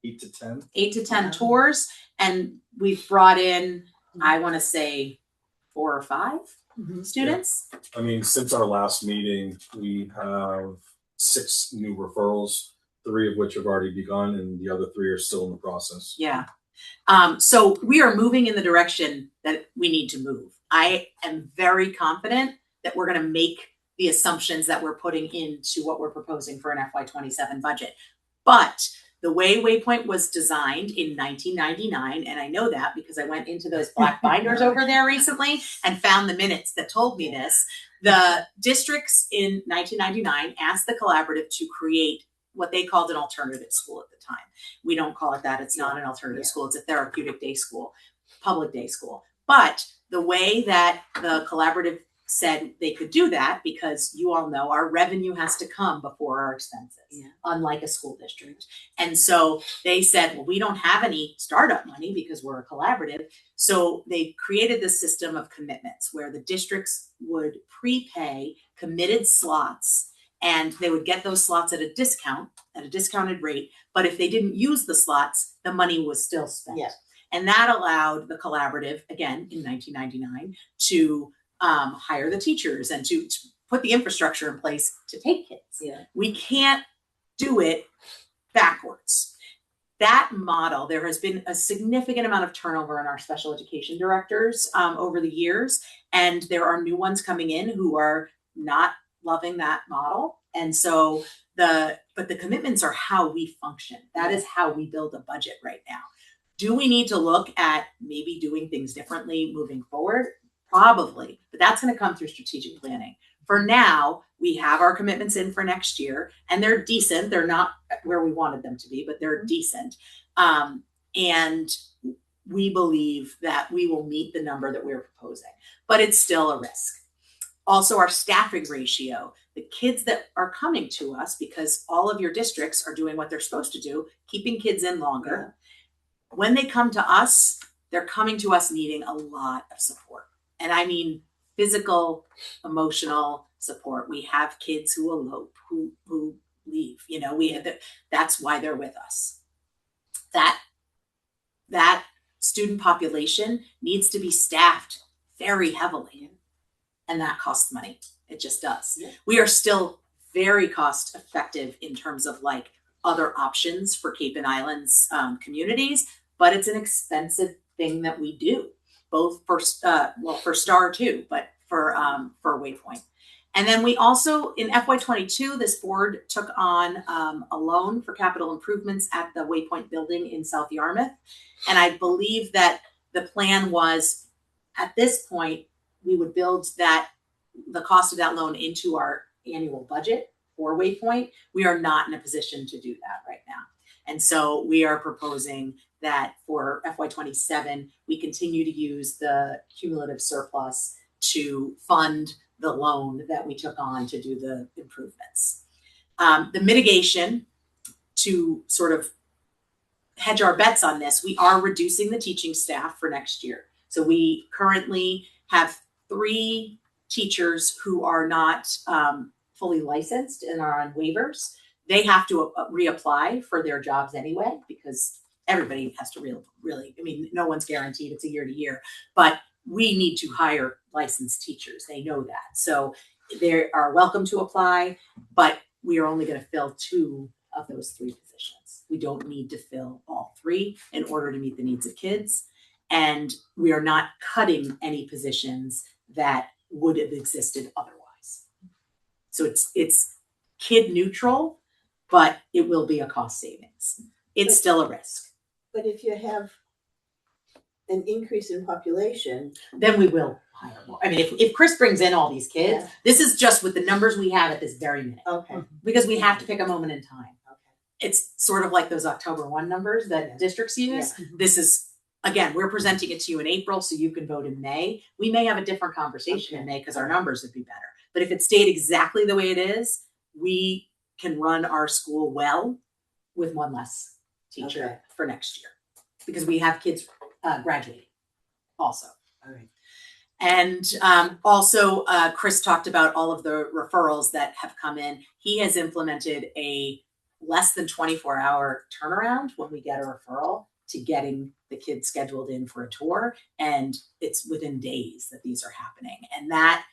Speaker 11: 8 to 10.
Speaker 1: 8 to 10 tours. And we've brought in, I want to say 4 or 5 students.
Speaker 11: I mean, since our last meeting, we have 6 new referrals, 3 of which have already begun, and the other 3 are still in the process.
Speaker 1: Yeah. So we are moving in the direction that we need to move. I am very confident that we're going to make the assumptions that we're putting into what we're proposing for an FY27 budget. But the way Waypoint was designed in 1999, and I know that because I went into those black binders over there recently and found the minutes that told me this, the districts in 1999 asked the collaborative to create what they called an alternative school at the time. We don't call it that. It's not an alternative school. It's a therapeutic day school, public day school. But the way that the collaborative said they could do that, because you all know our revenue has to come before our expenses, unlike a school district. And so they said, well, we don't have any startup money because we're a collaborative. So they created this system of commitments where the districts would prepay committed slots, and they would get those slots at a discount, at a discounted rate. But if they didn't use the slots, the money was still spent.
Speaker 2: Yeah.
Speaker 1: And that allowed the collaborative, again, in 1999, to hire the teachers and to put the infrastructure in place to take kids.
Speaker 2: Yeah.
Speaker 1: We can't do it backwards. That model, there has been a significant amount of turnover in our special education directors over the years, and there are new ones coming in who are not loving that model. And so but the commitments are how we function. That is how we build a budget right now. Do we need to look at maybe doing things differently moving forward? Probably, but that's going to come through strategic planning. For now, we have our commitments in for next year, and they're decent. They're not where we wanted them to be, but they're decent. And we believe that we will meet the number that we're proposing, but it's still a risk. Also, our staffing ratio, the kids that are coming to us, because all of your districts are doing what they're supposed to do, keeping kids in longer. When they come to us, they're coming to us needing a lot of support. And I mean physical, emotional support. We have kids who elope, who leave. You know, that's why they're with us. That student population needs to be staffed very heavily, and that costs money. It just does. Yeah. We are still very cost effective in terms of like other options for Cape and Islands communities, but it's an expensive thing that we do, both for STAR too, but for Waypoint. And then we also, in FY22, this board took on a loan for capital improvements at the Waypoint building in South Yarmouth. And I believe that the plan was, at this point, we would build the cost of that loan into our annual budget for Waypoint. We are not in a position to do that right now. And so we are proposing that for FY27, we continue to use the cumulative surplus to fund the loan that we took on to do the improvements. The mitigation, to sort of hedge our bets on this, we are reducing the teaching staff for next year. So we currently have 3 teachers who are not fully licensed and are on waivers. They have to reapply for their jobs anyway, because everybody has to really, I mean, no one's guaranteed, it's a year to year, but we need to hire licensed teachers. They know that. So they are welcome to apply, but we are only going to fill 2 of those 3 positions. We don't need to fill all 3 in order to meet the needs of kids. And we are not cutting any positions that would have existed otherwise. So it's kid neutral, but it will be a cost savings. It's still a risk.
Speaker 2: But if you have an increase in population,
Speaker 1: then we will hire more. I mean, if Chris brings in all these kids,
Speaker 2: Yeah.
Speaker 1: this is just with the numbers we have at this very minute,
Speaker 2: okay,
Speaker 1: because we have to pick a moment in time.
Speaker 2: okay.
Speaker 1: It's sort of like those October 1 numbers that
Speaker 2: Yeah.
Speaker 1: districts use.
Speaker 2: Yeah.
Speaker 1: This is, again, we're presenting it to you in April, so you can vote in May. We may have a different conversation in
Speaker 2: Okay.
Speaker 1: May because our numbers would be better. But if it stayed exactly the way it is, we can run our school well with one less teacher
Speaker 2: Okay.
Speaker 1: for next year, because we have kids graduating also.
Speaker 2: All right.
Speaker 1: And also, Chris talked about all of the referrals that have come in. He has implemented a less than 24-hour turnaround when we get a referral to getting the kids scheduled in for a tour. And it's within days that these are happening. And that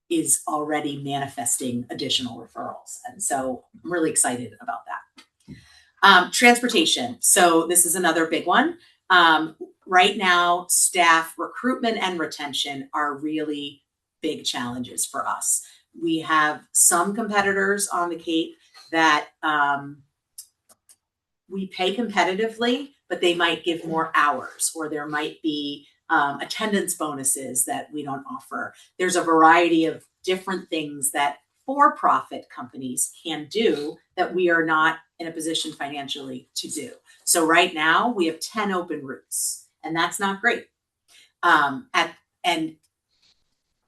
Speaker 1: is already manifesting additional referrals. And so I'm really excited about that. Transportation. So this is another big one. Right now, staff recruitment and retention are really big challenges for us. We have some competitors on the Cape that we pay competitively, but they might give more hours, or there might be attendance bonuses that we don't offer. There's a variety of different things that for-profit companies can do that we are not in a position financially to do. So right now we have 10 open routes, and that's not great. And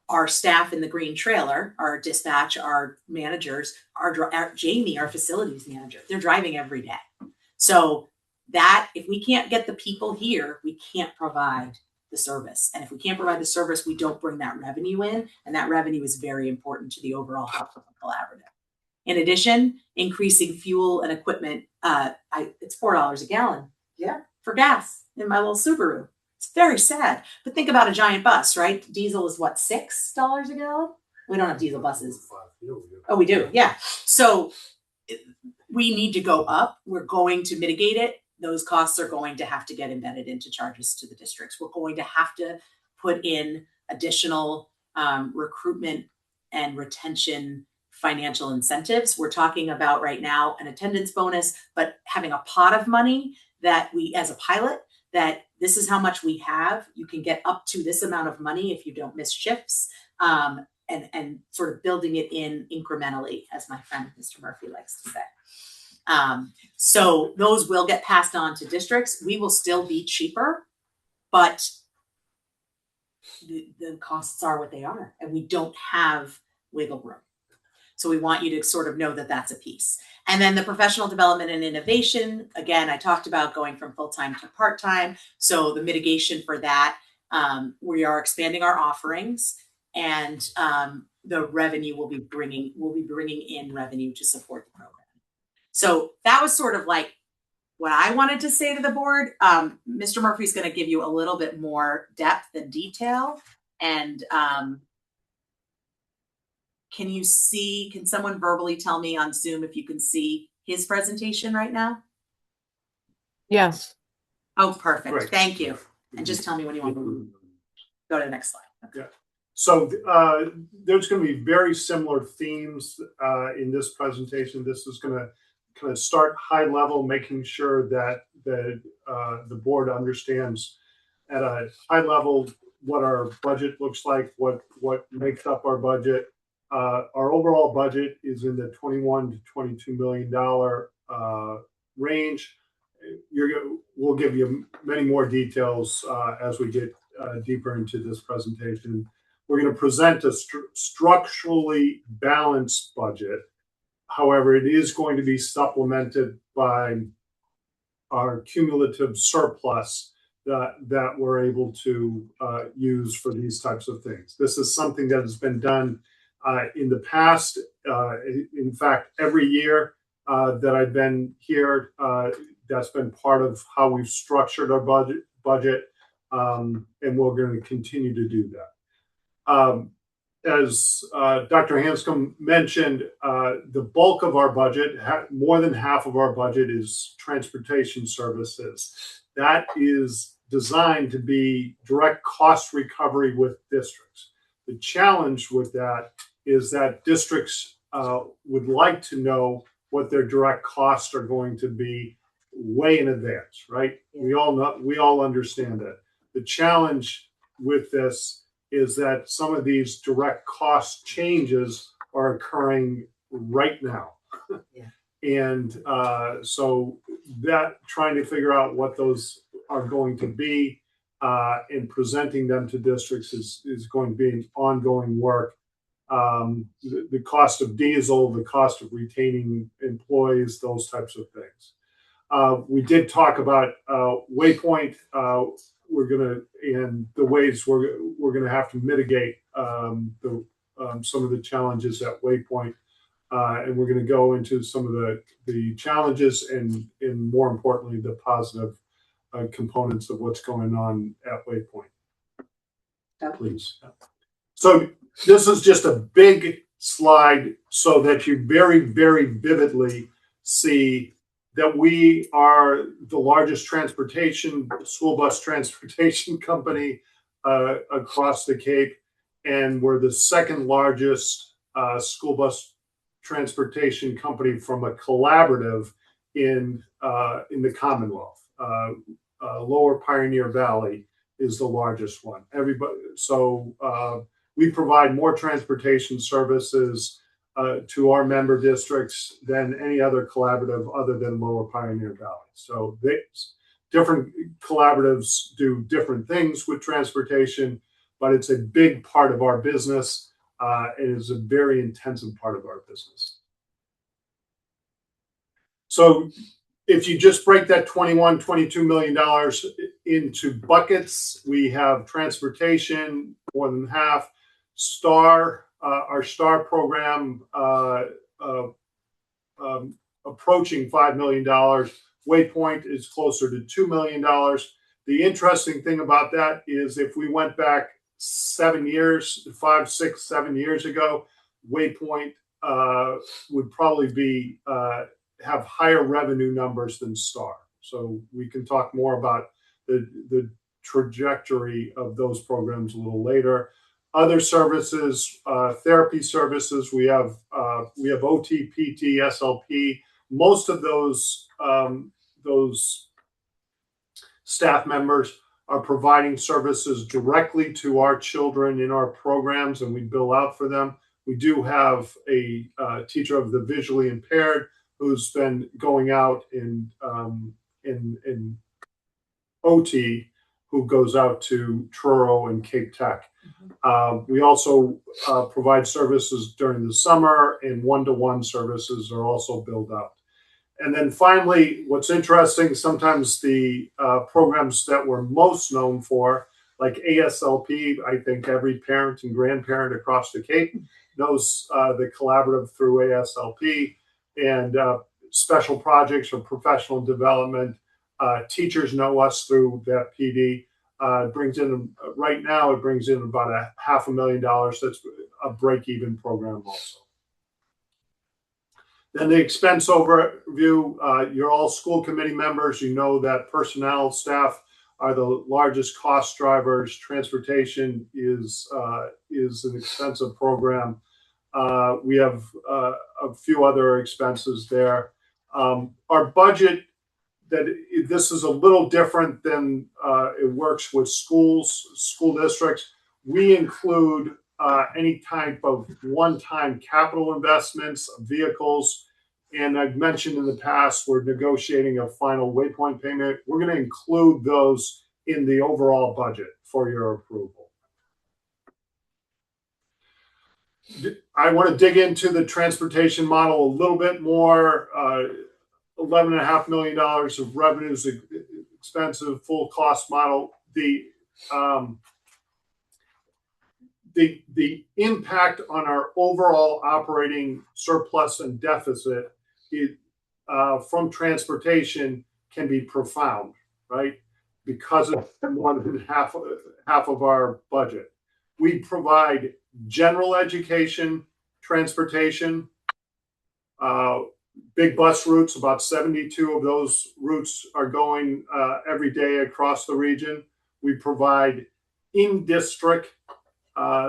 Speaker 1: our staff in the green trailer, our dispatch, our managers, our Jamie, our facilities manager, they're driving every day. So that if we can't get the people here, we can't provide the service. And if we can't provide the service, we don't bring that revenue in. And that revenue is very important to the overall health of the collaborative. In addition, increasing fuel and equipment, it's $4 a gallon.
Speaker 2: Yeah.
Speaker 1: For gas in my little Subaru. It's very sad. But think about a giant bus, right? Diesel is what, $6 a gallon? We don't have diesel buses. Oh, we do. Yeah. So we need to go up. We're going to mitigate it. Those costs are going to have to get embedded into charges to the districts. We're going to have to put in additional recruitment and retention financial incentives. We're talking about right now an attendance bonus, but having a pot of money that we, as a pilot, that this is how much we have. You can get up to this amount of money if you don't miss shifts, and sort of building it in incrementally, as my friend Mr. Murphy likes to say. So those will get passed on to districts. We will still be cheaper, but the costs are what they are, and we don't have wiggle room. So we want you to sort of know that that's a piece. And then the professional development and innovation, again, I talked about going from full-time to part-time. So the mitigation for that, we are expanding our offerings, and the revenue will be bringing in revenue to support the program. So that was sort of like what I wanted to say to the board. Mr. Murphy's going to give you a little bit more depth and detail. And can someone verbally tell me on Zoom if you can see his presentation right now?
Speaker 4: Yes.
Speaker 1: Oh, perfect.
Speaker 3: Great.
Speaker 1: Thank you. And just tell me when you want to go to the next slide. Okay.
Speaker 3: Yeah. So there's going to be very similar themes in this presentation. This is going to kind of start high level, making sure that the board understands at a high level what our budget looks like, what makes up our budget. Our overall budget is in the $21 to $22 million range. We'll give you many more details as we get deeper into this presentation. We're going to present a structurally balanced budget. However, it is going to be supplemented by our cumulative surplus that we're able to use for these types of things. This is something that has been done in the past. In fact, every year that I've been here, that's been part of how we've structured our budget, and we're going to continue to do that. As Dr. Hanscom mentioned, the bulk of our budget, more than half of our budget, is transportation services. That is designed to be direct cost recovery with districts. The challenge with that is that districts would like to know what their direct costs are going to be way in advance, right? We all understand that. The challenge with this is that some of these direct cost changes are occurring right now.
Speaker 1: Yeah.
Speaker 3: And so that trying to figure out what those are going to be and presenting them to districts is going to be an ongoing work. The cost of diesel, the cost of retaining employees, those types of things. We did talk about Waypoint. We're gonna and the ways we're gonna have to mitigate some of the challenges at Waypoint, and we're gonna go into some of the challenges and more importantly the positive components of what's going on at Waypoint. Please. So this is just a big slide so that you very, very vividly see that we are the largest school bus transportation company across the Cape, and we're the second largest school bus transportation company from a collaborative in the Commonwealth. Lower Pioneer Valley is the largest one. We provide more transportation services to our member districts than any other collaborative other than Lower Pioneer Valley. So different collaboratives do different things with transportation, but it's a big part of our business. It is a very intensive part of our business. So if you just break that $22 million into buckets, we have transportation, more than half, our STAR program approaching $5 million. Waypoint is closer to $2 million. The interesting thing about that is if we went back 7 years, 5, 6, 7 years ago, Waypoint would probably have higher revenue numbers than STAR. So we can talk more about the trajectory of those programs a little later. Other services, therapy services, we have OT, PT, SLP. Most of those staff members are providing services directly to our children in our programs, and we bill out for them. We do have a teacher of the visually impaired who's been going out in OT, who goes out to Truro and Cape Tech. We also provide services during the summer, and one-to-one services are also billed out. And then finally, what's interesting, sometimes the programs that we're most known for, like ASLP, I think every parent and grandparent across the Cape knows the collaborative through ASLP, and special projects or professional development. Teachers know us through that PD. Right now it brings in about $500,000. That's a break-even program also. Then the expense overview. You're all school committee members. You know that personnel staff are the largest cost drivers. Transportation is an expensive program. We have a few other expenses there. Our budget, this is a little different than it works with school districts. We include any type of one-time capital investments, vehicles, and I've mentioned in the past we're negotiating a final Waypoint payment. We're going to include those in the overall budget for your approval. I want to dig into the transportation model a little bit more. $11.5 million of revenues, expensive, full cost model. The impact on our overall operating surplus and deficit from transportation can be profound, right? Because of more than half of our budget. We provide general education, transportation, big bus routes. About 72 of those routes are going every day across the region. We provide in-district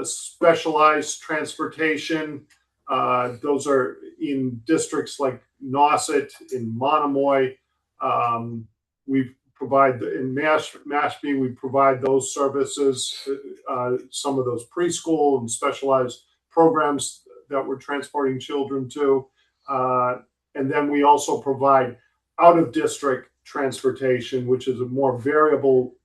Speaker 3: specialized transportation. Those are in districts like Nauset, in Monomoy. We provide in Mashpee, we provide those services, some of those preschool and specialized programs that we're transporting children to. And then we also provide out of district transportation, which is a more variable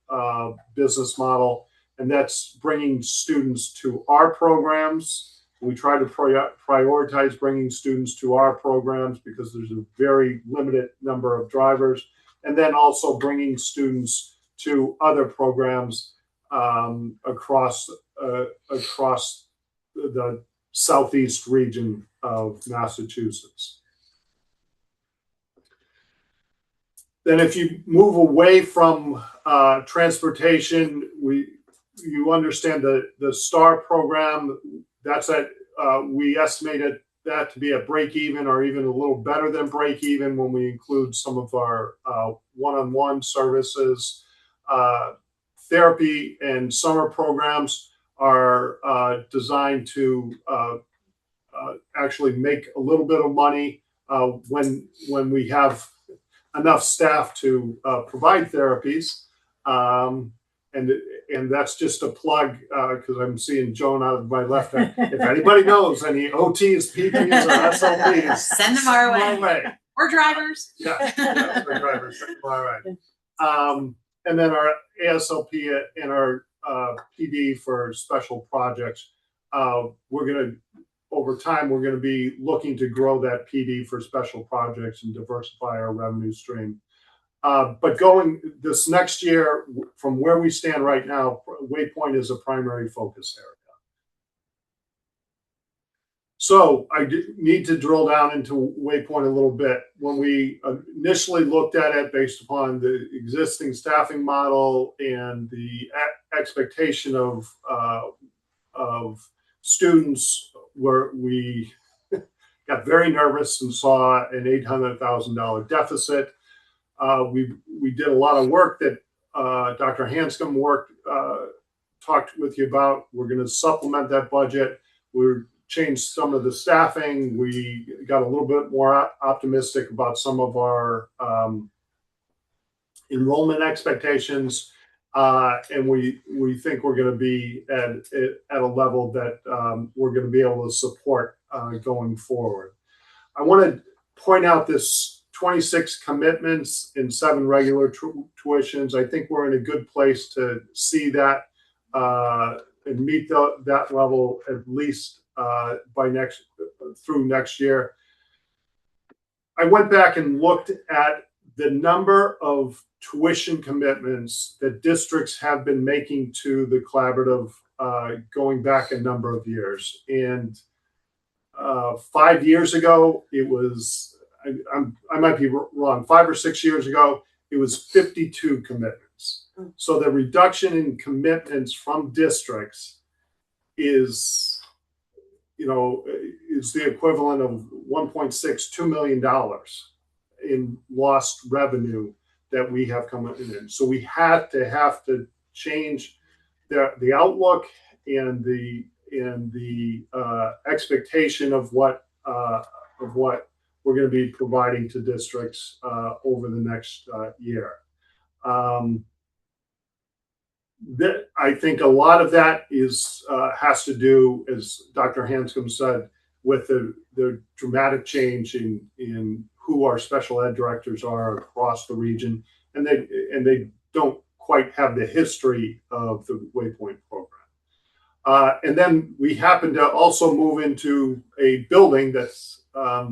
Speaker 3: business model. And that's bringing students to our programs. We try to prioritize bringing students to our programs because there's a very limited number of drivers. And then also bringing students to other programs across the southeast region of Massachusetts. Then if you move away from transportation, you understand the STAR program. That's we estimated that to be a break even or even a little better than break even when we include some of our one-on-one services. Therapy and summer programs are designed to actually make a little bit of money when we have enough staff to provide therapies. And that's just a plug because I'm seeing Joan out of my left hand. If anybody knows any OTs, PTs, or SLPs,
Speaker 1: send them our way. Or drivers.
Speaker 3: Yeah, or drivers. Send them our way. And then our ASLP and our PD for special projects. Over time, we're going to be looking to grow that PD for special projects and diversify our revenue stream. But going this next year, from where we stand right now, Waypoint is a primary focus area. So I need to drill down into Waypoint a little bit. When we initially looked at it based upon the existing staffing model and the expectation of students, where we got very nervous and saw an $800,000 deficit. We did a lot of work that Dr. Hanscom talked with you about. We're going to supplement that budget. We're changed some of the staffing. We got a little bit more optimistic about some of our enrollment expectations. And we think we're going to be at a level that we're going to be able to support going forward. I want to point out this 26 commitments and 7 regular tuitions. I think we're in a good place to see that and meet that level at least through next year. I went back and looked at the number of tuition commitments that districts have been making to the collaborative going back a number of years. And 5 years ago, it was, I might be wrong, 5 or 6 years ago, it was 52 commitments. So the reduction in commitments from districts is the equivalent of $1.62 million in lost revenue that we have coming in. So we have to change the outlook and the expectation of what we're going to be providing to districts over the next year. I think a lot of that has to do, as Dr. Hanscom said, with the dramatic change in who our special ed directors are across the region, and they don't quite have the history of the Waypoint program. And then we happen to also move into a building that's, I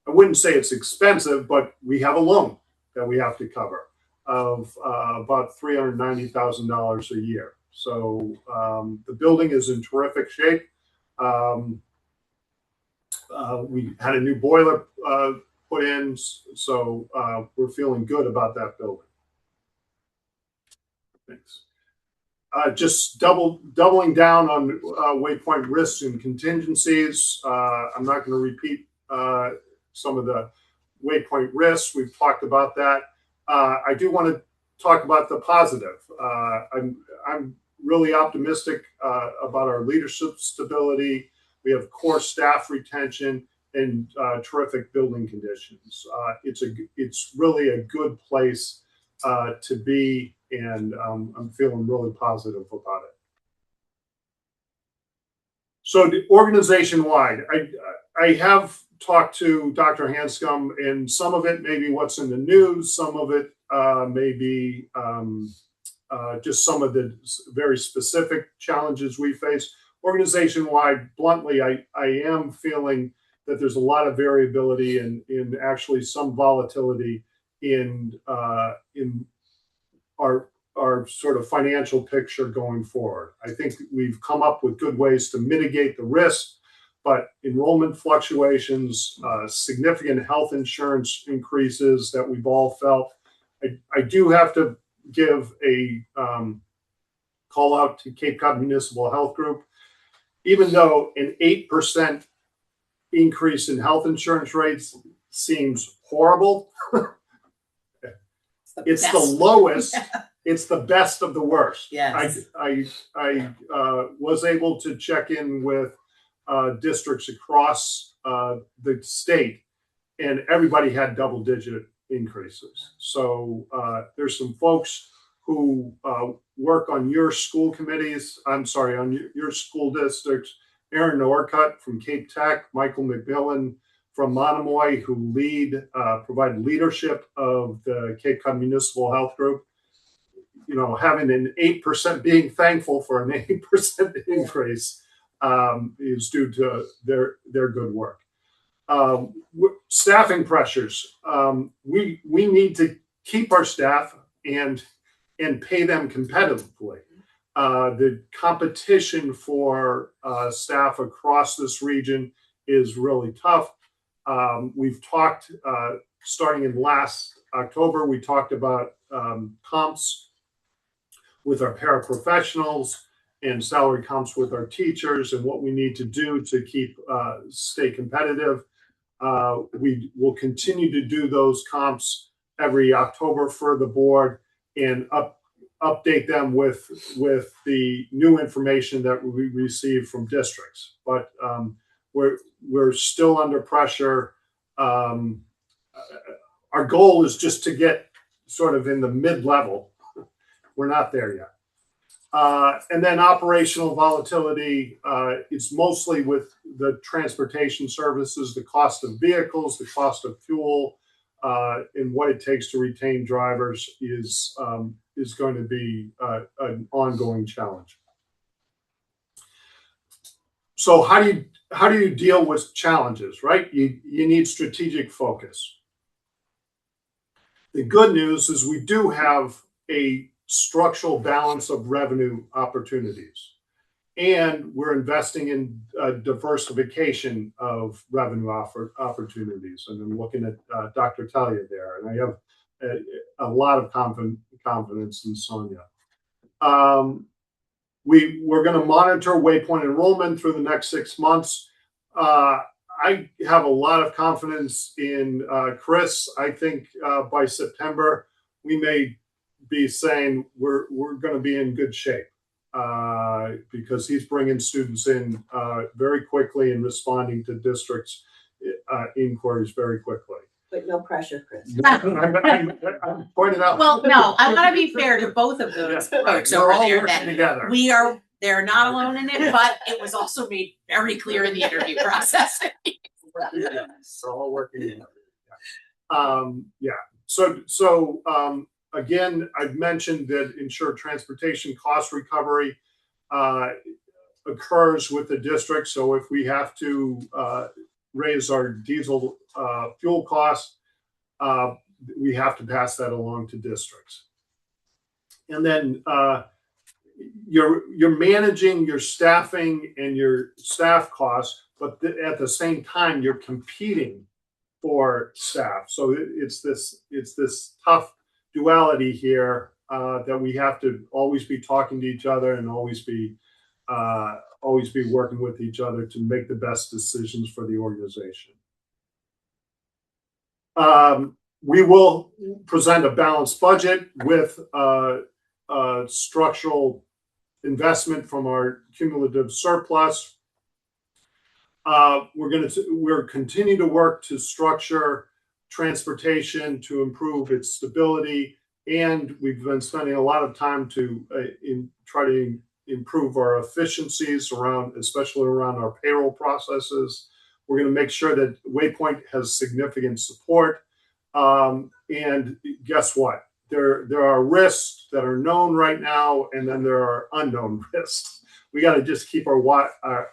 Speaker 3: wouldn't say it's expensive, but we have a loan that we have to cover of about $390,000 a year. So the building is in terrific shape. We had a new boiler put in, so we're feeling good about that building. Thanks. Just doubling down on Waypoint risks and contingencies. I'm not going to repeat some of the Waypoint risks. We've talked about that. I do want to talk about the positive. I'm really optimistic about our leadership stability. We have core staff retention and terrific building conditions. It's really a good place to be, and I'm feeling really positive about it. So organization-wide, I have talked to Dr. Hanscom, and some of it may be what's in the news, some of it may be just some of the very specific challenges we face. Organization-wide, bluntly, I am feeling that there's a lot of variability and in actually some volatility in our sort of financial picture going forward. I think we've come up with good ways to mitigate the risk, but enrollment fluctuations, significant health insurance increases that we've all felt. I do have to give a call out to Cape Cod Municipal Health Group. Even though an 8% increase in health insurance rates seems horrible, it's the lowest. It's the best of the worst.
Speaker 1: Yes.
Speaker 3: I was able to check in with districts across the state, and everybody had double-digit increases. So there's some folks who work on your school committees. I'm sorry, on your school districts. Aaron Norcutt from Cape Tech, Michael McMillan from Monomoy, who provide leadership of the Cape Cod Municipal Health Group. You know, having an 8%, being thankful for an 8% increase is due to their good work. Staffing pressures. We need to keep our staff and pay them competitively. The competition for staff across this region is really tough. We've talked, starting in last October, we talked about comps with our paraprofessionals and salary comps with our teachers and what we need to do to stay competitive. We will continue to do those comps every October for the board and update them with the new information that we receive from districts. But we're still under pressure. Our goal is just to get sort of in the mid-level. We're not there yet. And then operational volatility, it's mostly with the transportation services, the cost of vehicles, the cost of fuel, and what it takes to retain drivers is going to be an ongoing challenge. So how do you deal with challenges, right? You need strategic focus. The good news is we do have a structural balance of revenue opportunities, and we're investing in diversification of revenue opportunities. And I'm looking at Dr. Talia there, and I have a lot of confidence in Sonia. We're going to monitor Waypoint enrollment through the next 6 months. I have a lot of confidence in Chris. I think by September we may be saying we're going to be in good shape because he's bringing students in very quickly and responding to districts' inquiries very quickly.
Speaker 2: But no pressure, Chris.
Speaker 3: I'm pointing out.
Speaker 1: Well, no, I want to be fair to both of those folks
Speaker 3: We're
Speaker 1: over
Speaker 3: all
Speaker 1: there.
Speaker 3: working together.
Speaker 1: They're not alone in it, but it was also made very clear in the interview process.
Speaker 3: We're all working together. Yeah. So again, I've mentioned that insured transportation cost recovery occurs with the district. So if we have to raise our diesel fuel costs, we have to pass that along to districts. And then you're managing your staffing and your staff costs, but at the same time you're competing for staff. So it's this tough duality here that we have to always be talking to each other and always be working with each other to make the best decisions for the organization. We will present a balanced budget with structural investment from our cumulative surplus. We're continue to work to structure transportation to improve its stability and we've been spending a lot of time to try to improve our efficiencies around, especially around our payroll processes. We're going to make sure that Waypoint has significant support. And guess what? There are risks that are known right now, and then there are unknown risks. We got to just keep our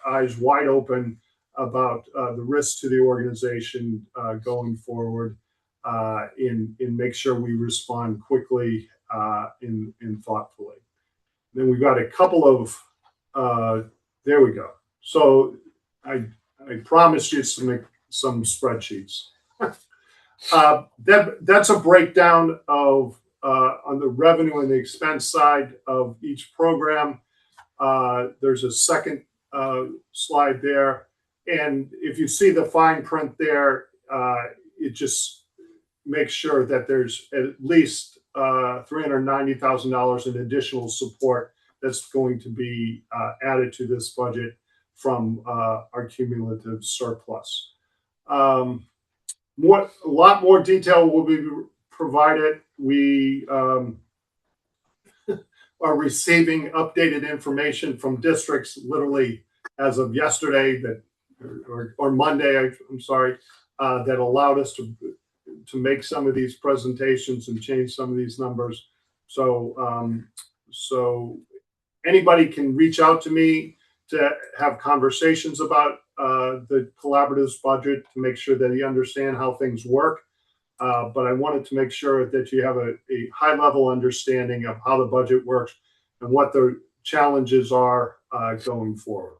Speaker 3: eyes wide open about the risks to the organization going forward, and make sure we respond quickly and thoughtfully. Then we've got a couple of, there we go. So I promised you some spreadsheets. That's a breakdown of on the revenue and the expense side of each program. There's a second slide there. And if you see the fine print there, it just makes sure that there's at least $390,000 in additional support that's going to be added to this budget from our cumulative surplus. A lot more detail will be provided. We are receiving updated information from districts literally as of yesterday or Monday, I'm sorry, that allowed us to make some of these presentations and change some of these numbers. So anybody can reach out to me to have conversations about the collaborative's budget to make sure that you understand how things work. But I wanted to make sure that you have a high level understanding of how the budget works and what the challenges are going forward.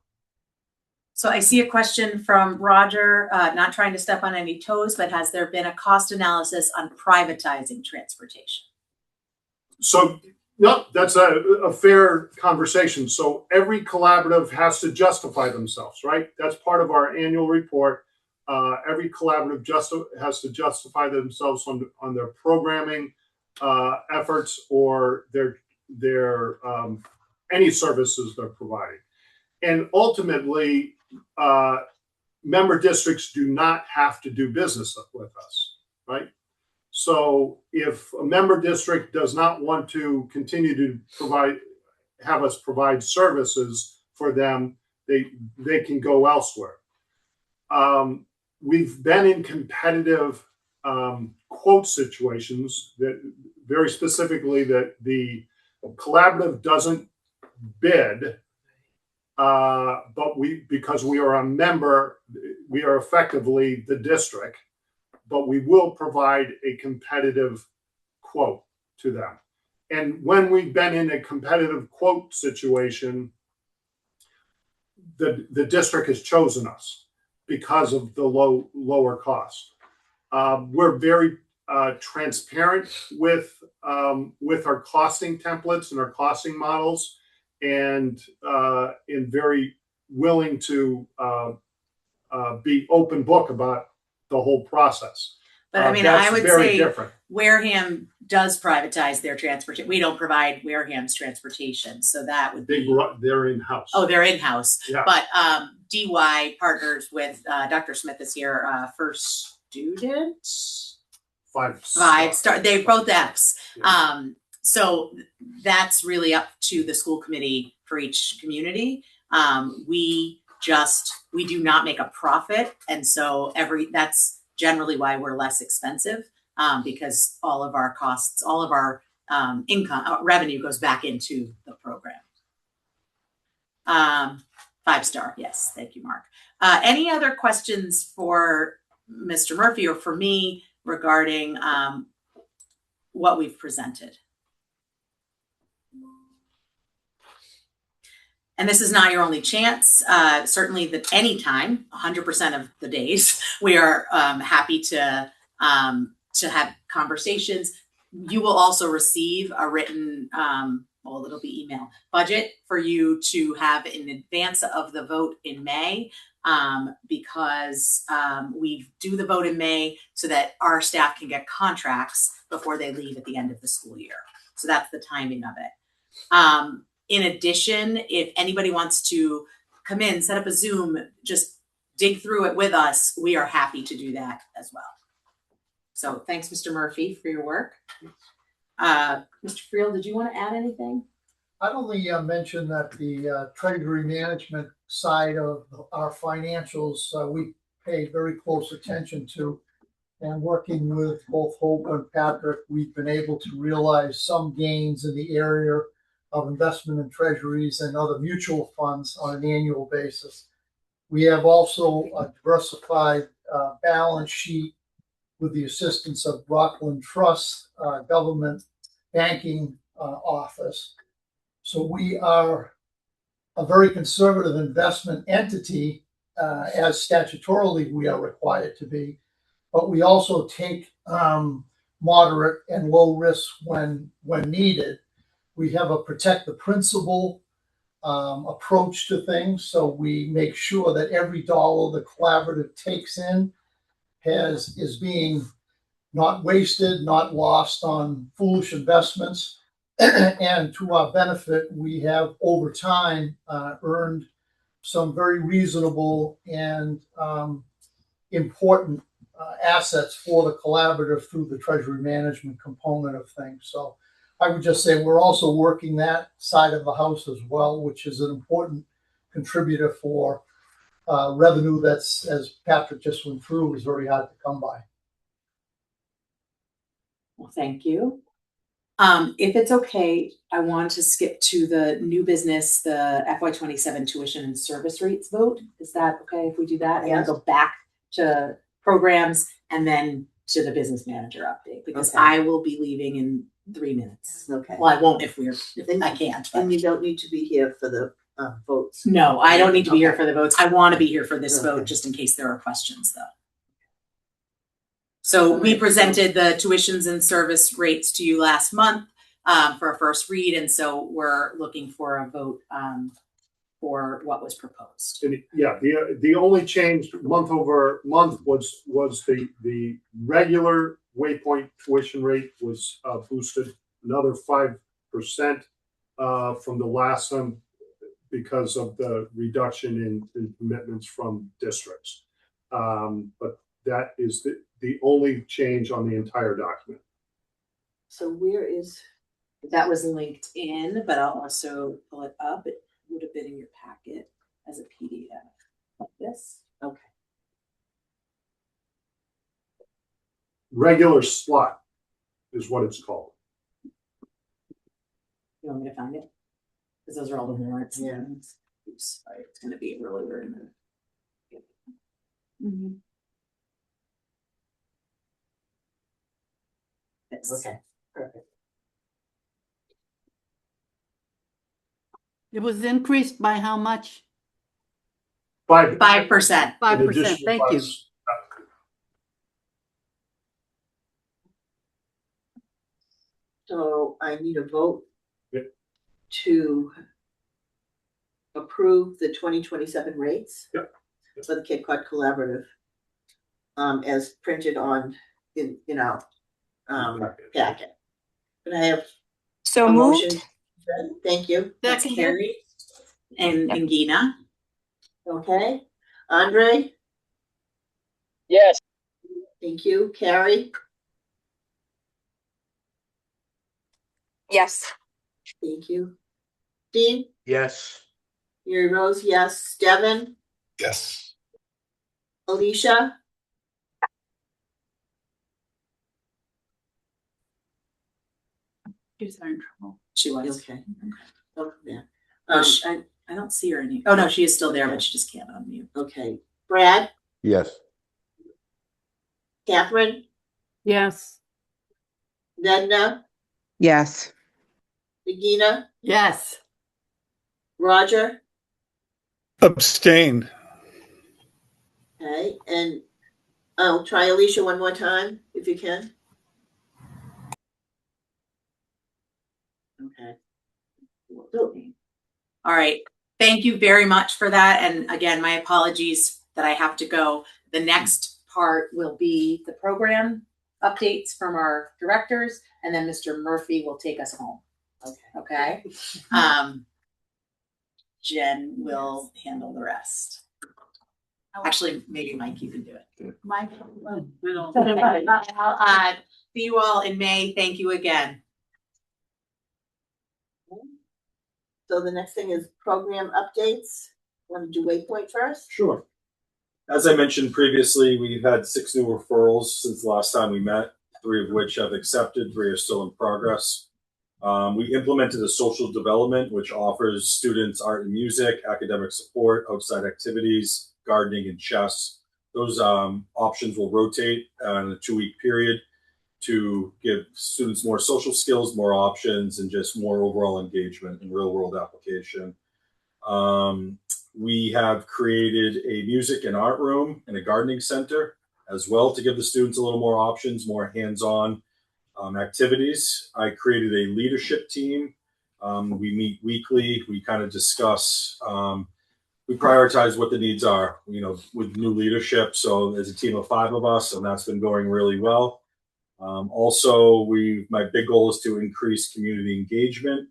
Speaker 1: So I see a question from Roger, not trying to step on any toes, but has there been a cost analysis on privatizing transportation? So
Speaker 3: no, that's a fair conversation. So every collaborative has to justify themselves, right? That's part of our annual report. Every collaborative has to justify themselves on their programming efforts or their any services they're providing. And ultimately, member districts do not have to do business with us, right? So if a member district does not want to continue to have us provide services for them, they can go elsewhere. We've been in competitive quote situations that very specifically that the collaborative doesn't bid, but because we are a member, we are effectively the district, but we will provide a competitive quote to them. And when we've been in a competitive quote situation, the district has chosen us because of the lower cost. We're very transparent with our costing templates and our costing models, and very willing to be open book about the whole process.
Speaker 1: But I mean, I would say different. Wareham does privatize their transportation. We don't provide Wareham's transportation, so that would be
Speaker 3: they're in house.
Speaker 1: Oh, they're in house.
Speaker 3: Yeah.
Speaker 1: But DY partners with Dr. Smith is here. First student, 5-star. They both Fs. Yeah. So that's really up to the school committee for each community. We do not make a profit, and so that's generally why we're less expensive, because all of our costs, all of our income, revenue goes back into the program. 5-star, yes, thank you, Mark. Any other questions for Mr. Murphy or for me regarding what we've presented? And this is not your only chance. Certainly that anytime, 100% of the days, we are happy to have conversations. You will also receive a written, well, it'll be email budget for you to have in advance of the vote in May, because we do the vote in May so that our staff can get contracts before they leave at the end of the school year. So that's the timing of it. In addition, if anybody wants to come in, set up a Zoom, just dig through it with us, we are happy to do that as well. So thanks, Mr. Murphy, for your work. Mr. Friel, did you want to add anything?
Speaker 14: I'd only mention that the treasury management side of our financials, we pay very close attention to. And working with both Hope and Patrick, we've been able to realize some gains in the area of investment in treasuries and other mutual funds on an annual basis. We have also a diversified balance sheet with the assistance of Rockland Trust Government Banking Office. So we are a very conservative investment entity, as statutorily we are required to be, but we also take moderate and low risk when needed. We have a protect the principal approach to things, so we make sure that every dollar the collaborative takes in is being not wasted, not lost on foolish investments. And to our benefit, we have over time earned some very reasonable and important assets for the collaborative through the treasury management component of things. So I would just say we're also working that side of the house as well, which is an important contributor for revenue that's, as Patrick just went through, is very hard to come by.
Speaker 1: Well, thank you. If it's okay, I want to skip to the new business, the FY27 tuition and service rates vote. Is that okay if we do that?
Speaker 2: Yes.
Speaker 1: And go back to programs and then to the business manager update, because
Speaker 2: Okay.
Speaker 1: I will be leaving in 3 minutes.
Speaker 2: Okay.
Speaker 1: Well, I won't if I can't. But.
Speaker 2: And you don't need to be here for the votes.
Speaker 1: No, I don't need to be here
Speaker 2: Okay.
Speaker 1: for the votes. I want to be here for this
Speaker 2: Okay.
Speaker 1: vote just in case there are questions, though. So we presented the tuitions and service rates to you last month for a first read, and so we're looking for a vote for what was proposed.
Speaker 3: And yeah, the only change month over month was the regular Waypoint tuition rate was boosted another 5% from the last time because of the reduction in commitments from districts. But that is the only change on the entire document.
Speaker 2: So where is?
Speaker 1: That was linked in, but I'll also pull it up. It would have been in your packet as a PDF like this.
Speaker 2: Okay.
Speaker 3: Regular slot is what it's called.
Speaker 1: You want me to find it? Because those are all the warrants.
Speaker 2: Yeah.
Speaker 1: Oops, sorry, it's going to be earlier in the.
Speaker 2: Mm-hmm.
Speaker 1: This.
Speaker 2: Okay, perfect.
Speaker 8: It was increased by how much?
Speaker 3: 5%.
Speaker 1: 5%.
Speaker 8: 5%. Thank you.
Speaker 2: So I need a vote
Speaker 3: Yep.
Speaker 2: to approve the 2027 rates.
Speaker 3: Yep.
Speaker 2: For the Cape Cod Collaborative, as printed on in our packet. Can I have
Speaker 6: So
Speaker 2: a
Speaker 6: moved.
Speaker 2: motion? Thank you.
Speaker 1: That's
Speaker 8: Second.
Speaker 1: Carrie and Gina.
Speaker 2: Okay, Andre?
Speaker 15: Yes.
Speaker 2: Thank you. Carrie?
Speaker 6: Yes.
Speaker 2: Thank you. Steve?
Speaker 7: Yes.
Speaker 2: Mary Rose, yes. Devin?
Speaker 15: Yes.
Speaker 2: Alicia?
Speaker 1: She was in trouble. She was.
Speaker 2: Okay. Oh, yeah.
Speaker 1: I don't see her any. Oh no, she is still there, but she just can't unmute.
Speaker 2: Okay. Brad?
Speaker 5: Yes.
Speaker 2: Catherine?
Speaker 4: Yes.
Speaker 2: Nedna?
Speaker 13: Yes.
Speaker 2: Regina?
Speaker 8: Yes.
Speaker 2: Roger?
Speaker 15: Abstain.
Speaker 2: Okay, and I'll try Alicia one more time, if you can. Okay.
Speaker 1: All right. Thank you very much for that. And again, my apologies that I have to go. The next part will be the program updates from our directors, and then Mr. Murphy will take us home. Okay. Jen will handle the rest. Actually, maybe Mike, you can do it.
Speaker 4: Mike.
Speaker 1: I'll see you all in May. Thank you again.
Speaker 2: So the next thing is program updates. Want to do Waypoint first?
Speaker 11: Sure. As I mentioned previously, we've had 6 new referrals since the last time we met, 3 of which have accepted, 3 are still in progress. We implemented a social development, which offers students art and music, academic support, outside activities, gardening, and chess. Those options will rotate in a 2-week period to give students more social skills, more options, and just more overall engagement in real-world application. We have created a music and art room and a gardening center as well to give the students a little more options, more hands-on activities. I created a leadership team. We meet weekly. We kind of discuss, we prioritize what the needs are, with new leadership. So there's a team of 5 of us, and that's been going really well. Also, my big goal is to increase community engagement.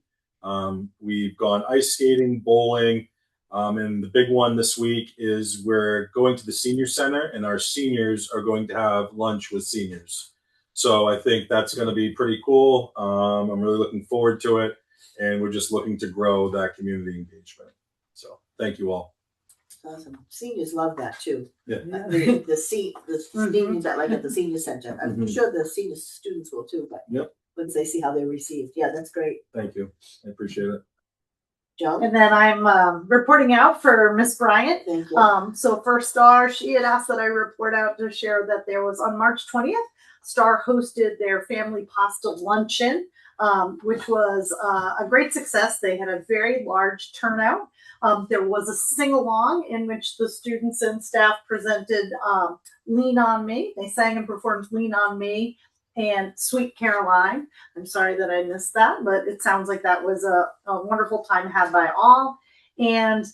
Speaker 11: We've gone ice skating, bowling, and the big one this week is we're going to the senior center, and our seniors are going to have lunch with seniors. So I think that's going to be pretty cool. I'm really looking forward to it, and we're just looking to grow that community engagement. So thank you all.
Speaker 2: Awesome. Seniors love that too.
Speaker 11: Yeah.
Speaker 2: The seniors that like at the senior center. I'm sure the senior students will too, but once they see how they're received. Yeah, that's great.
Speaker 11: Thank you. I appreciate it.
Speaker 2: Joan?
Speaker 9: And then I'm reporting out for Miss Bryant.
Speaker 2: Thank you.
Speaker 9: So for Star, she had asked that I report out to share that there was on March 20th, Star hosted their family pasta luncheon, which was a great success. They had a very large turnout. There was a sing-along in which the students and staff presented Lean On Me. They sang and performed Lean On Me and Sweet Caroline. I'm sorry that I missed that, but it sounds like that was a wonderful time had by all. And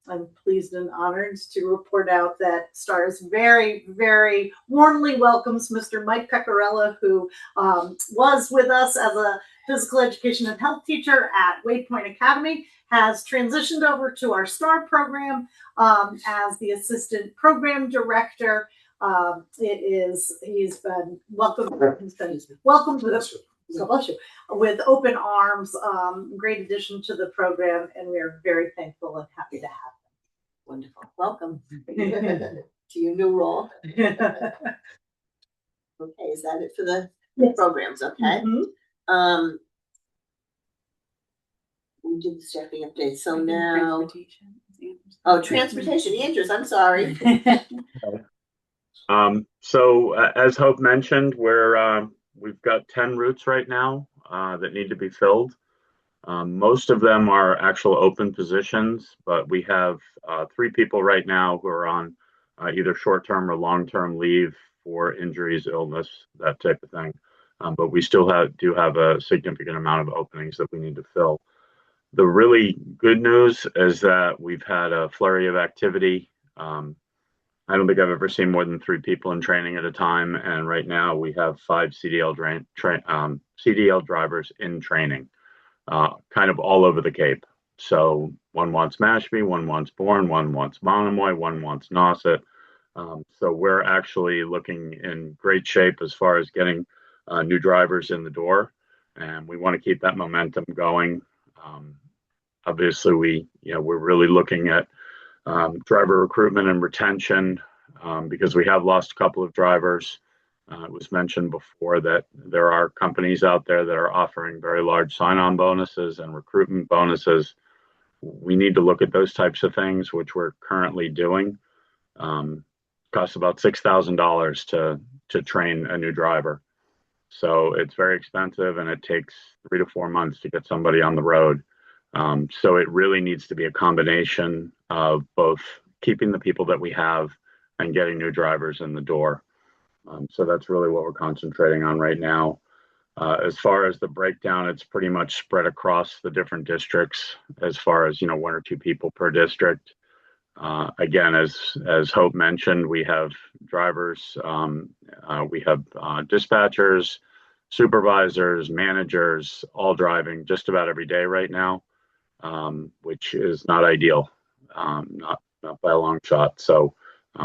Speaker 9: I'm pleased and honored to report out that Stars very, very warmly welcomes Mr. Mike Pecorella, who was with us as a physical education and health teacher at Waypoint Academy, has transitioned over to our STAR program as the assistant program director. He's been welcomed with open arms, great addition to the program, and we are very thankful and happy to have him.
Speaker 2: Wonderful. Welcome to your new role. Okay, is that it for the programs? Okay. We did the staffing update. So now, transportation. Andrews, I'm sorry.
Speaker 16: So as Hope mentioned, we've got 10 routes right now that need to be filled. Most of them are actual open positions, but we have 3 people right now who are on either short-term or long-term leave for injuries, illness, that type of thing. But we still do have a significant amount of openings that we need to fill. The really good news is that we've had a flurry of activity. I don't think I've ever seen more than 3 people in training at a time, and right now we have 5 CDL drivers in training, kind of all over the Cape. So one wants Mashpee, one wants Bourne, one wants Monomoy, one wants Nauset. So we're actually looking in great shape as far as getting new drivers in the door, and we want to keep that momentum going. Obviously, we're really looking at driver recruitment and retention because we have lost a couple of drivers. It was mentioned before that there are companies out there that are offering very large sign-on bonuses and recruitment bonuses. We need to look at those types of things, which we're currently doing. Costs about $6,000 to train a new driver. So it's very expensive, and it takes 3 to 4 months to get somebody on the road. So it really needs to be a combination of both keeping the people that we have and getting new drivers in the door. So that's really what we're concentrating on right now. As far as the breakdown, it's pretty much spread across the different districts as far as, 1 or 2 people per district. Again, as Hope mentioned, we have drivers, we have dispatchers, supervisors, managers, all driving just about every day right now, which is not ideal, not by a long shot. So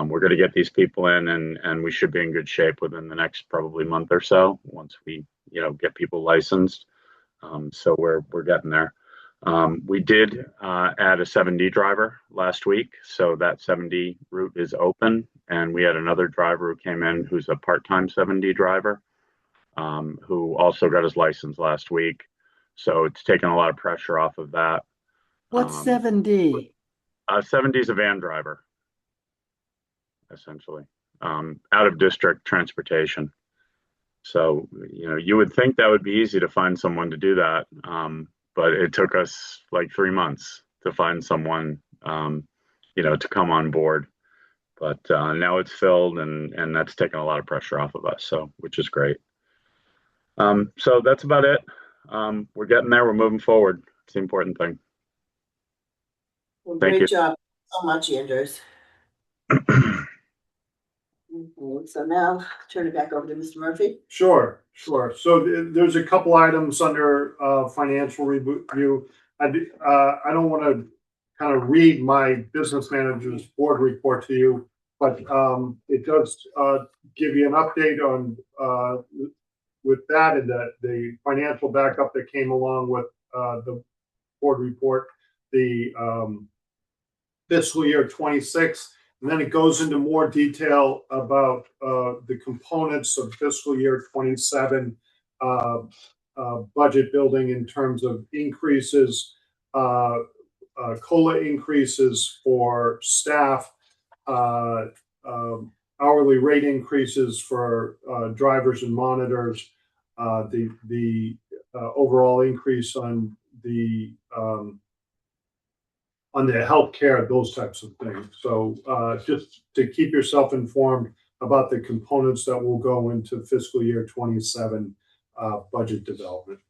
Speaker 16: we're going to get these people in, and we should be in good shape within the next probably month or so once we, get people licensed. So we're getting there. We did add a 7D driver last week, so that 7D route is open. And we had another driver who came in who's a part-time 7D driver, who also got his license last week. So it's taken a lot of pressure off of that.
Speaker 8: What's 7D?
Speaker 16: 7D is a van driver, essentially, out of district transportation. So, you would think that would be easy to find someone to do that. But it took us like 3 months to find someone, to come on board. But now it's filled, and that's taken a lot of pressure off of us, so which is great. So that's about it. We're getting there. We're moving forward. It's the important thing.
Speaker 2: Well,
Speaker 16: Thank
Speaker 2: great
Speaker 16: you.
Speaker 2: job so much, Anders. Okay, so now turn it back over to Mr. Murphy.
Speaker 3: Sure. So there's a couple items under financial review. I don't want to kind of read my business manager's board report to you, but it does give you an update on with that and the financial backup that came along with the board report, the fiscal year 26. And then it goes into more detail about the components of fiscal year 27 budget building in terms of increases, COLA increases for staff, hourly rate increases for drivers and monitors, the overall increase on the healthcare, those types of things. So just to keep yourself informed about the components that will go into fiscal year 27 budget development.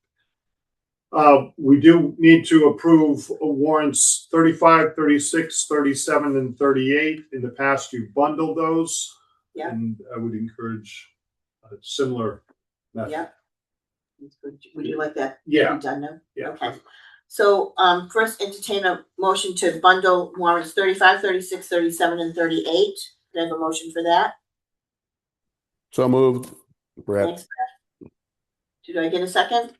Speaker 3: We do need to approve warrants 35, 36, 37, and 38. In the past, you bundled those.
Speaker 2: Yeah.
Speaker 3: And I would encourage a similar method.
Speaker 2: Yeah. Would you like that?
Speaker 3: Yeah.
Speaker 2: To be done now?
Speaker 3: Yeah.
Speaker 2: Okay. So first entertain a motion to bundle warrants 35, 36, 37, and 38. Do I have a motion for that?
Speaker 5: So moved, Brett.
Speaker 2: Thanks, Brett. Do I get a second?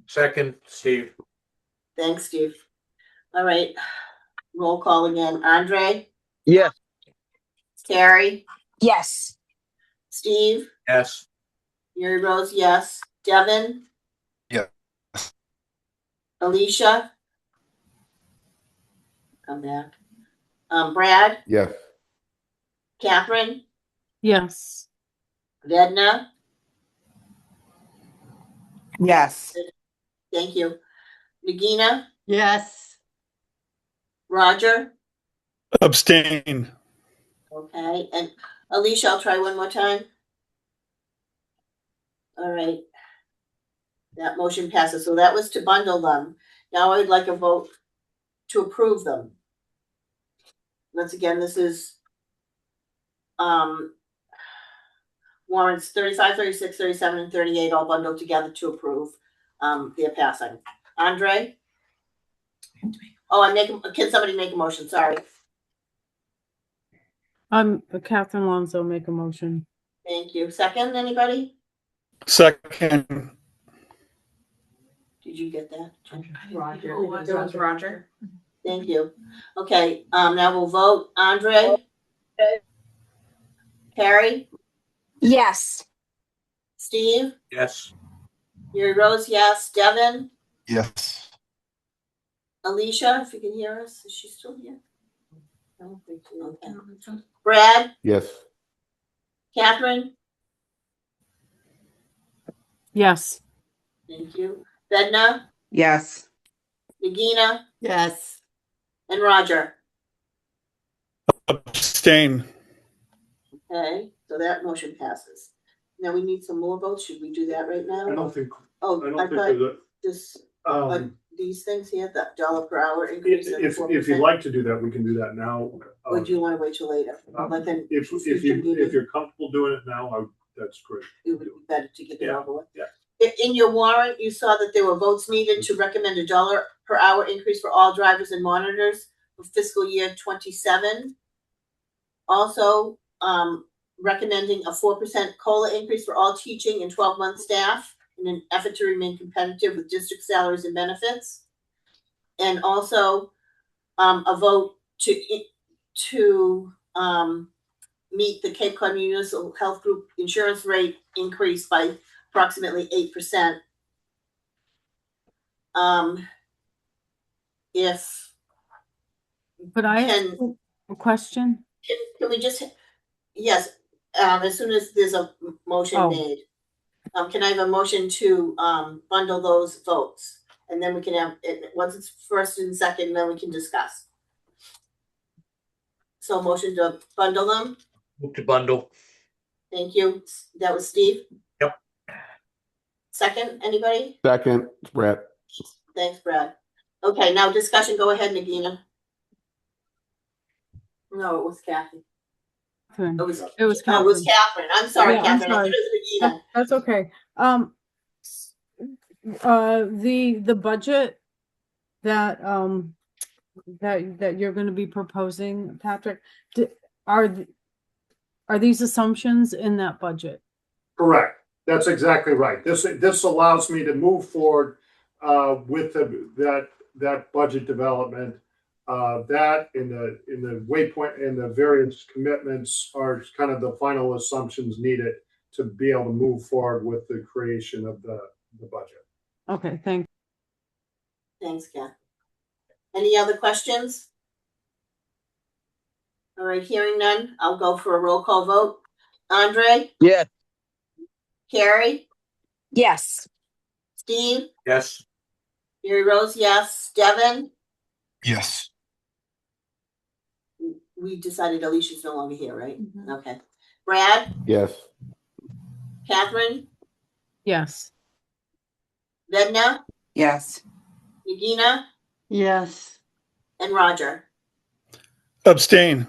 Speaker 7: Second, Steve.
Speaker 2: Thanks, Steve. All right. Roll call again. Andre?
Speaker 15: Yes.
Speaker 2: Terry?
Speaker 6: Yes.
Speaker 2: Steve?
Speaker 7: Yes.
Speaker 2: Mary Rose, yes. Devin?
Speaker 15: Yes.
Speaker 2: Alicia? Come back. Brad?
Speaker 5: Yes.
Speaker 2: Catherine?
Speaker 4: Yes.
Speaker 2: Vedna?
Speaker 13: Yes.
Speaker 2: Thank you. Nagina?
Speaker 8: Yes.
Speaker 2: Roger?
Speaker 15: Abstain.
Speaker 2: Okay, and Alicia, I'll try one more time. All right. That motion passes. So that was to bundle them. Now I would like a vote to approve them. Once again, this is warrants 35, 36, 37, and 38 all bundled together to approve. They're passing. Andre? Oh, can somebody make a motion? Sorry.
Speaker 4: Catherine Lonzo, make a motion.
Speaker 2: Thank you. Second, anybody?
Speaker 15: Second.
Speaker 2: Did you get that?
Speaker 12: Roger. It was Roger.
Speaker 2: Thank you. Okay, now we'll vote. Andre? Carrie?
Speaker 6: Yes.
Speaker 2: Steve?
Speaker 7: Yes.
Speaker 2: Mary Rose, yes. Devin?
Speaker 15: Yes.
Speaker 2: Alicia, if you can hear us, is she still here? I don't think so. Okay. Brad?
Speaker 5: Yes.
Speaker 2: Catherine?
Speaker 4: Yes.
Speaker 2: Thank you. Vedna?
Speaker 13: Yes.
Speaker 2: Nagina?
Speaker 8: Yes.
Speaker 2: And Roger?
Speaker 15: Abstain.
Speaker 2: Okay, so that motion passes. Now we need some more votes. Should we do that right now?
Speaker 3: I don't think.
Speaker 2: Oh,
Speaker 3: I don't
Speaker 2: I
Speaker 3: think
Speaker 2: thought
Speaker 3: there's
Speaker 2: this,
Speaker 3: a.
Speaker 2: these things here, that $1 per hour increase. and
Speaker 3: If
Speaker 2: 4%.
Speaker 3: you'd like to do that, we can do that now.
Speaker 2: Or do you want to wait till later? Like an
Speaker 3: If
Speaker 2: future meeting?
Speaker 3: you're comfortable doing it now, that's great.
Speaker 2: It would be better to get it
Speaker 3: Yeah,
Speaker 2: over with.
Speaker 3: yeah.
Speaker 2: In your warrant, you saw that there were votes needed to recommend $1 per hour increase for all drivers and monitors for fiscal year 27. Also, recommending a 4% COLA increase for all teaching and 12-month staff in an effort to remain competitive with district salaries and benefits. And also, a vote to meet the Cape Cod Municipal Health Group insurance rate increase by approximately 8%. If
Speaker 4: Could I ask
Speaker 2: can,
Speaker 4: a question?
Speaker 2: can we just, yes, as soon as there's a motion
Speaker 4: Oh.
Speaker 2: made. Can I have a motion to bundle those votes? And then we can have, once it's first and second, then we can discuss. So motion to bundle them.
Speaker 7: Move to bundle.
Speaker 2: Thank you. That was Steve.
Speaker 7: Yep.
Speaker 2: Second, anybody?
Speaker 5: Second, Brett.
Speaker 2: Thanks, Brad. Okay, now discussion. Go ahead, Nagina. No, it was Kathy.
Speaker 4: Catherine.
Speaker 2: It was
Speaker 4: Catherine.
Speaker 2: Catherine. I'm sorry,
Speaker 4: Yeah, I'm
Speaker 2: Catherine. I
Speaker 4: sorry.
Speaker 2: thought it was Nagina.
Speaker 4: That's okay. The budget that that you're going to be proposing, Patrick, are these assumptions in that budget?
Speaker 3: Correct. That's exactly right. This allows me to move forward with that budget development. That in the waypoint and the various commitments are kind of the final assumptions needed to be able to move forward with the creation of the budget.
Speaker 4: Okay,
Speaker 2: Thanks, Kathy. Any other questions? All right, hearing none, I'll go for a roll call vote. Andre?
Speaker 13: Yes.
Speaker 2: Carrie?
Speaker 6: Yes.
Speaker 2: Steve?
Speaker 7: Yes.
Speaker 2: Mary Rose, yes. Devin?
Speaker 15: Yes.
Speaker 2: We decided Alicia's no longer here, right? Okay. Brad?
Speaker 5: Yes.
Speaker 2: Catherine?
Speaker 4: yes.
Speaker 2: Vedna?
Speaker 13: Yes.
Speaker 2: Nagina?
Speaker 8: Yes.
Speaker 2: And Roger?
Speaker 15: Abstain.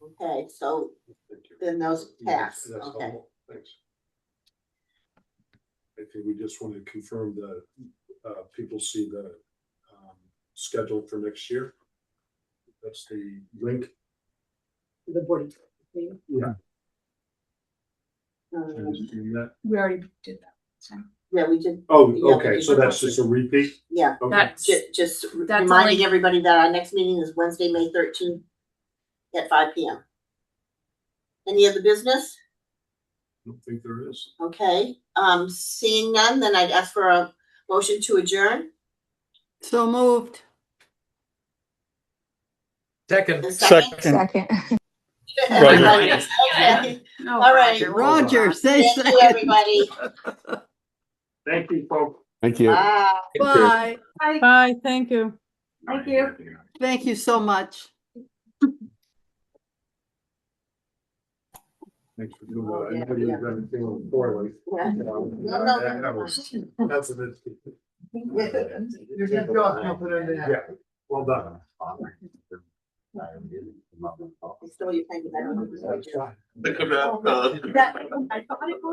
Speaker 2: Okay, so then those pass.
Speaker 3: That's
Speaker 2: Okay.
Speaker 3: helpful. Thanks. I think we just want to confirm that people see the schedule for next year. That's the link.
Speaker 9: The board.
Speaker 3: Yeah.
Speaker 12: We already did that.
Speaker 2: Yeah, we did.
Speaker 3: Oh,
Speaker 2: Yeah,
Speaker 3: okay.
Speaker 2: we
Speaker 3: So
Speaker 2: did.
Speaker 3: that's just a repeat?
Speaker 2: Yeah.
Speaker 3: Okay.
Speaker 2: Just
Speaker 12: that's
Speaker 2: reminding
Speaker 12: only-
Speaker 2: everybody that our next meeting is Wednesday, May 13th at 5 p.m. Any other business?
Speaker 3: I don't think there is.
Speaker 2: Okay. Seeing none, then I'd ask for a motion to adjourn.
Speaker 8: So moved.
Speaker 7: Second.
Speaker 2: A second?
Speaker 6: Second.
Speaker 2: Everybody. Okay.
Speaker 6: No,
Speaker 2: All right.
Speaker 8: Roger, say
Speaker 2: Thank
Speaker 8: second.
Speaker 2: you, everybody.
Speaker 3: Thank you, folks.
Speaker 5: Thank you.
Speaker 2: Bye.
Speaker 8: Bye.
Speaker 4: Bye, thank you.
Speaker 9: Thank you.
Speaker 8: Thank you so much.
Speaker 3: Thanks for doing that. I know you've been feeling poorly.
Speaker 2: Yeah.
Speaker 3: That's an
Speaker 14: You did good job jumping in there.
Speaker 3: Yeah, well done.
Speaker 2: Still, you think that.
Speaker 10: Think about,
Speaker 9: That, I thought it was.